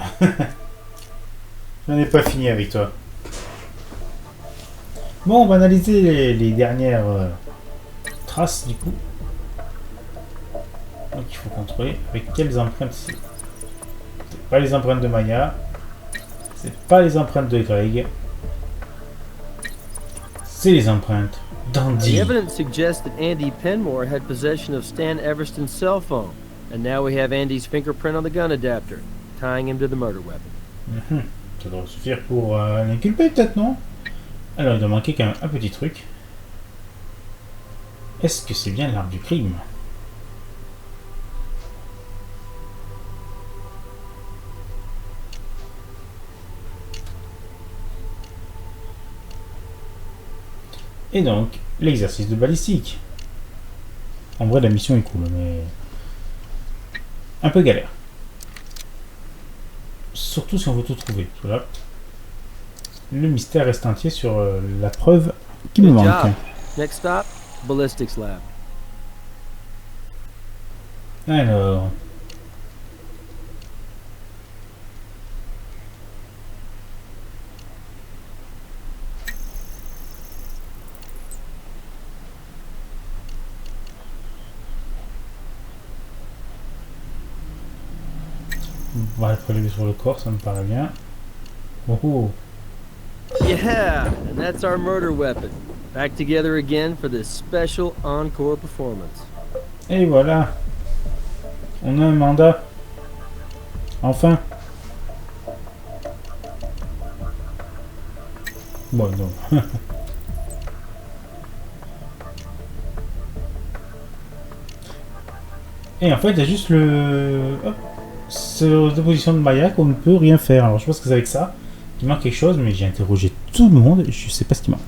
J'en ai pas fini avec toi. Bon, on va analyser les dernières traces, du coup. Donc, il faut contrôler avec quelles empreintes c'est. C'est pas les empreintes de Maya. C'est pas les empreintes de Greg. C'est les empreintes The d'Andy. evidence suggests that Andy Penmore had possession of Stan Everston's cell phone, and now we have Andy's fingerprint on the gun adapter, tying him to the murder weapon. Ça devrait suffire pour l'inculper, peut-être, non? Alors, il doit manquer quand même un petit truc. Est-ce que c'est bien l'arme du crime? Et donc, l'exercice de balistique. En vrai, la mission est cool, mais un peu galère. Surtout si on veut tout trouver. Voilà. Le mystère reste entier sur la preuve qui me Good manque. job. Next stop, ballistics lab. Alors. On va le prélever sur le corps, ça me paraît bien. Oh, oh. Yeah, and that's our murder weapon. Back together again for this special encore performance. Et voilà. On a un mandat. Enfin. Bon, non. Et en fait, il y a juste le... Hop. Sur la position de Maya qu'on ne peut rien faire. Alors je pense que c'est avec ça qu'il manque quelque chose, mais j'ai interrogé tout le monde et je sais pas ce qui manque.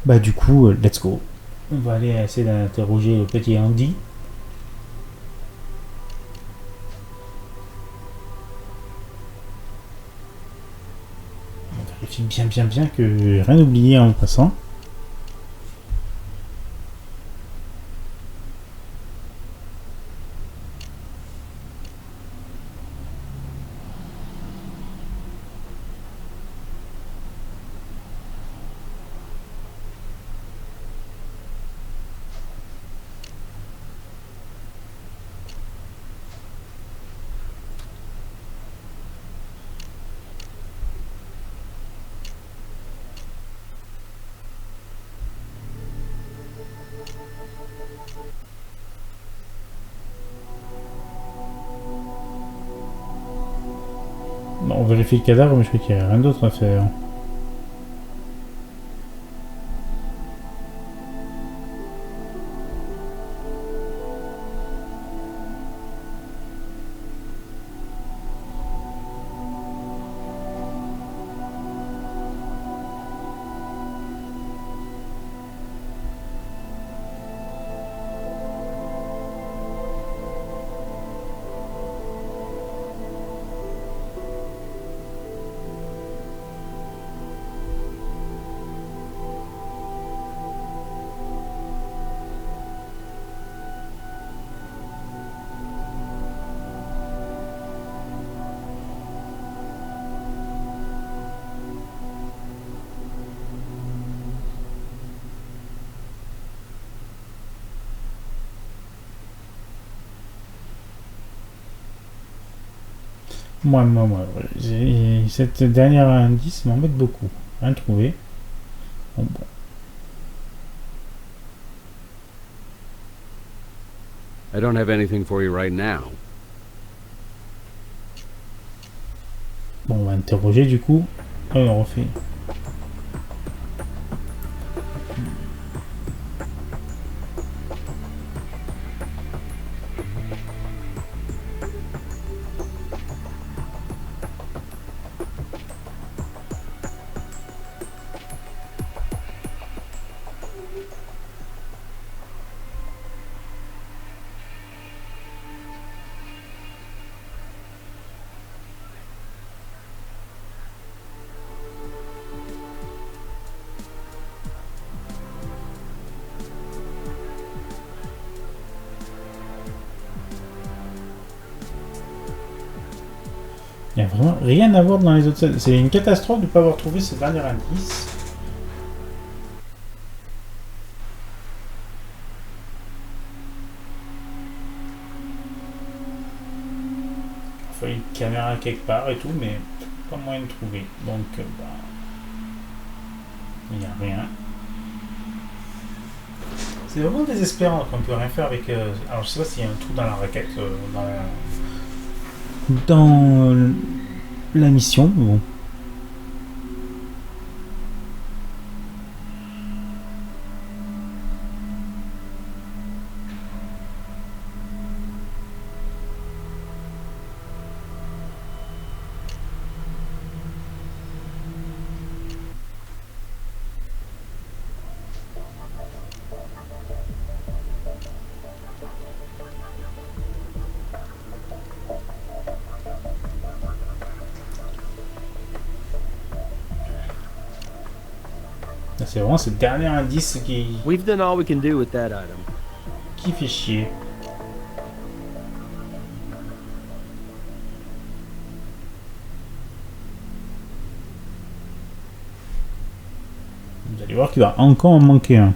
Bah du coup, let's go. On va aller essayer d'interroger le petit Andy. On vérifie bien que rien oublié en passant. Bon, on vérifie le cadavre, mais je crois qu'il n'y a rien d'autre à faire. Moi, cette dernière indice m'embête beaucoup. Rien trouvé. Bon. I don't have anything for you right now. Bon, on va interroger du coup. Allez, on refait. Il n'y a vraiment rien à voir dans les autres scènes. C'est une catastrophe de ne pas avoir trouvé ce dernier indice. Il faut une caméra quelque part et tout, mais pas moyen de trouver. Donc, il n'y a rien. C'est vraiment désespérant qu'on ne peut rien faire avec... alors, je sais pas s'il y a un trou dans la raquette, dans la mission, mais bon. C'est vraiment ce dernier indice We've done all we can do with that item. qui fait chier. Vous allez voir qu'il va encore en manquer un.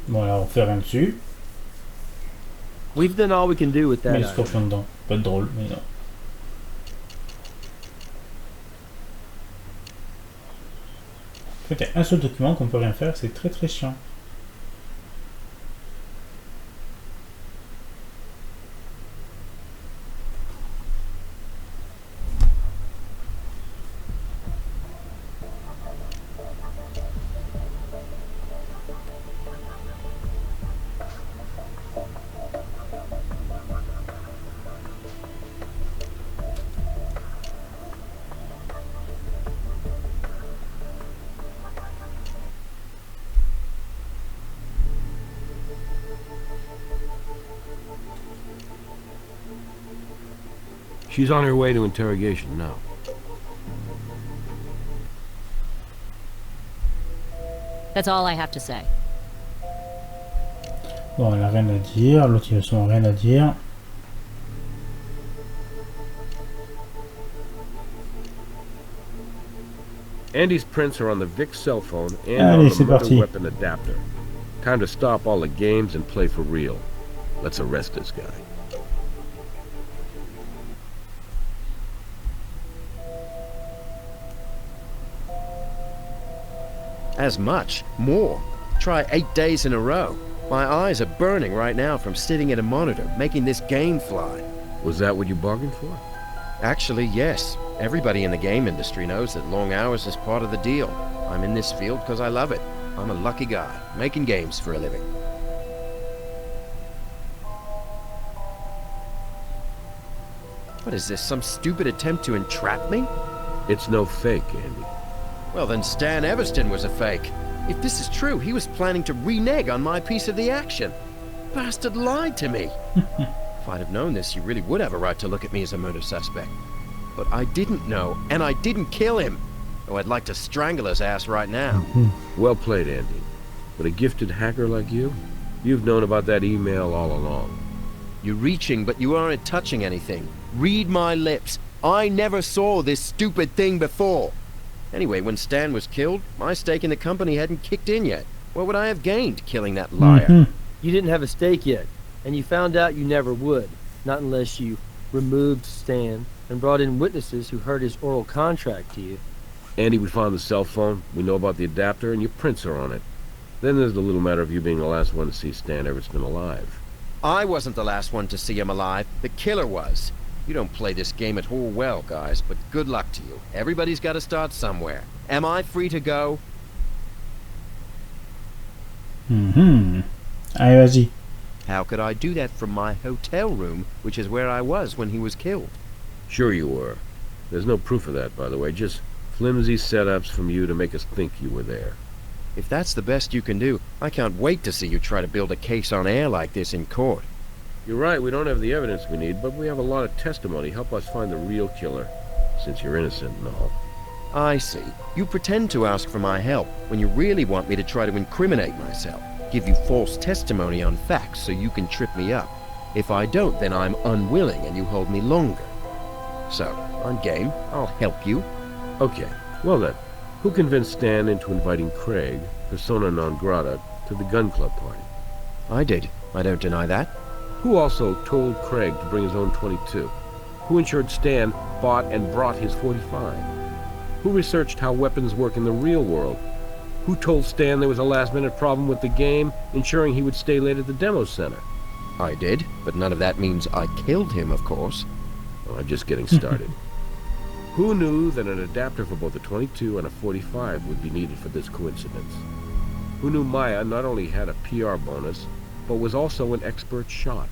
Bon, là, on fait rien dessus. We've done all we can do with that Mais les item. scorpions dedans. Pas drôle, mais non. En fait, il y a un seul document qu'on peut rien faire, c'est très très chiant. She's on her way to interrogation now. That's all I have to say. Bon, elle a rien à dire, l'autre il a souvent rien à dire. Andy's prints are on the Vic cell phone and Allez, on c'est the murder parti. weapon adapter. Time to stop all the games and play for real. Let's arrest this guy. As much? More? Try 8 days in a row. My eyes are burning right now from sitting at a monitor, making this game fly. Was that what you bargained for? Actually, yes. Everybody in the game industry knows that long hours is part of the deal. I'm in this field because I love it. I'm a lucky guy, making games for a living. What is this, some stupid attempt to entrap me? It's no fake, Andy. Well, then Stan Everston was a fake. If this is true, he was planning to renege on my piece of the action. Bastard lied to me. If I'd have known this, you really would have a right to look at me as a murder suspect. But I didn't know, and I didn't kill him. Oh, I'd like to strangle his ass right now. Well played, Andy. But a gifted hacker like you? You've known about that email all along. You're reaching, but you aren't touching anything. Read my lips. I never saw this stupid thing before. Anyway, when Stan was killed, my stake in the company hadn't kicked in yet. What would I have gained killing that liar? You didn't have a stake yet, and you found out you never would. Not unless you removed Stan and brought in witnesses who heard his oral contract to you. Andy, we found the cell phone, we know about the adapter, and your prints are on it. Then there's the little matter of you being the last one to see Stan Everston alive. I wasn't the last one to see him alive. The killer was. You don't play this game at all well, guys, but good luck to you. Everybody's got to start somewhere. Am I free to go? Allez, vas-y. How could I do that from my hotel room, which is where I was when he was killed? Sure you were. There's no proof of that, by the way, just flimsy setups from you to make us think you were there. If that's the best you can do, I can't wait to see you try to build a case on air like this in court. You're right, we don't have the evidence we need, but we have a lot of testimony. Help us find the real killer, since you're innocent and all. I see. You pretend to ask for my help when you really want me to try to incriminate myself, give you false testimony on facts so you can trip me up. If I don't, then I'm unwilling and you hold me longer. So, I'm game. I'll help you. Okay, well then, who convinced Stan into inviting Craig, persona non grata, to the gun club party? I did. I don't deny that. Who also told Craig to bring his own .22? Who ensured Stan bought and brought his .45? Who researched how weapons work in the real world? Who told Stan there was a last-minute problem with the game, ensuring he would stay late at the demo center? I did, but none of that means I killed him, of course. Oh, I'm just getting started. Who knew that an adapter for both a .22 and a .45 would be needed for this coincidence? Who knew Maya not only had a PR bonus, but was also an expert shot?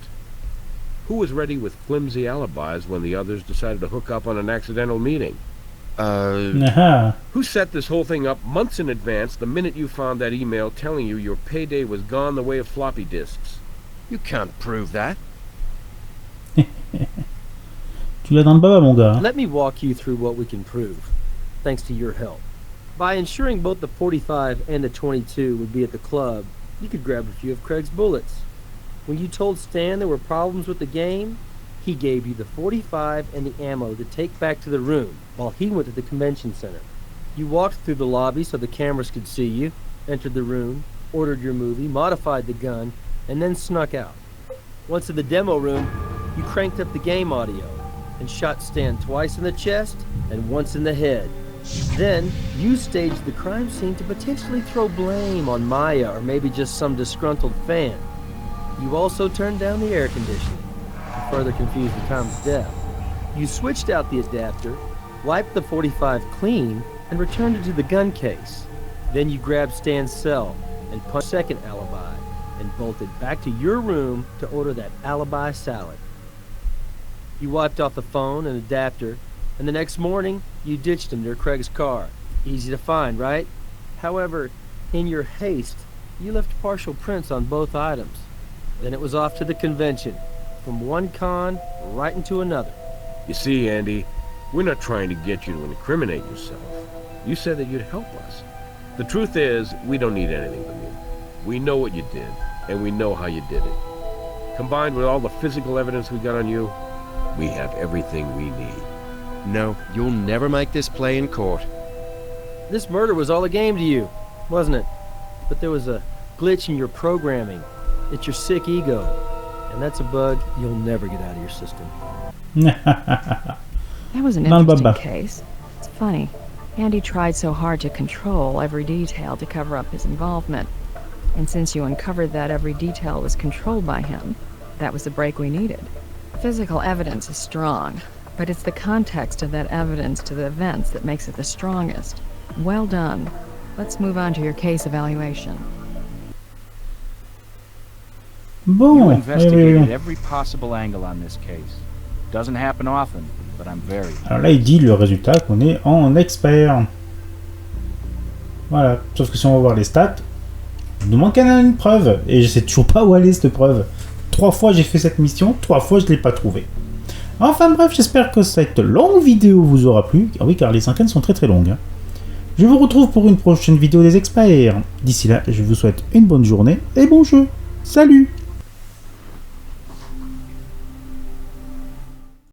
Who was ready with flimsy alibis when the others decided to hook up on an accidental meeting? Who set this whole thing up months in advance the minute you found that email telling you your payday was gone the way of floppy disks? You can't prove that. Tu l'as dans le baba, mon gars. Let me walk you through what we can prove, thanks to your help. By ensuring both the .45 and the .22 would be at the club, you could grab a few of Craig's bullets. When you told Stan there were problems with the game, he gave you the .45 and the ammo to take back to the room while he went to the convention center. You walked through the lobby so the cameras could see you, entered the room, ordered your movie, modified the gun, and then snuck out. Once in the demo room, you cranked up the game audio and shot Stan twice in the chest and once in the head. Then, you staged the crime scene to potentially throw blame on Maya or maybe just some disgruntled fan. You also turned down the air conditioning to further confuse the time of death. You switched out the adapter, wiped the .45 clean, and returned it to the gun case. Then you grabbed Stan's cell and punched a second alibi and bolted back to your room to order that alibi salad. You wiped off the phone and adapter, and the next morning, you ditched them near Craig's car. Easy to find, right? However, in your haste, you left partial prints on both items. Then it was off to the convention, from one con right into another. You see, Andy, we're not trying to get you to incriminate yourself. You said that you'd help us. The truth is, we don't need anything from you. We know what you did, and we know how you did it. Combined with all the physical evidence we got on you, we have everything we need. No, you'll never make this play in court. This murder was all a game to you, wasn't it? But there was a glitch in your programming. It's your sick ego. And that's a bug you'll never get out of your system. That was an interesting case. It's funny. Andy tried so hard to control every detail to cover up his involvement. And since you uncovered that every detail was controlled by him, that was the break we needed. Physical evidence is strong, but it's the context of that evidence to the events that makes it the strongest. Well done. Let's move on to your case evaluation. Bon, You investigated every possible angle on this case. Doesn't happen often, but I'm very. Alors là, il dit le résultat qu'on est en expert. Voilà. Sauf que si on va voir les stats, il nous manque une preuve. Et je sais toujours pas où aller cette preuve. 3 fois j'ai fait cette mission, 3 fois je ne l'ai pas trouvée. Enfin bref, j'espère que cette longue vidéo vous aura plu. Ah oui, car les enquêtes sont très longues. Hein. Je vous retrouve pour une prochaine vidéo des experts. D'ici là, je vous souhaite une bonne journée et bon jeu. Salut!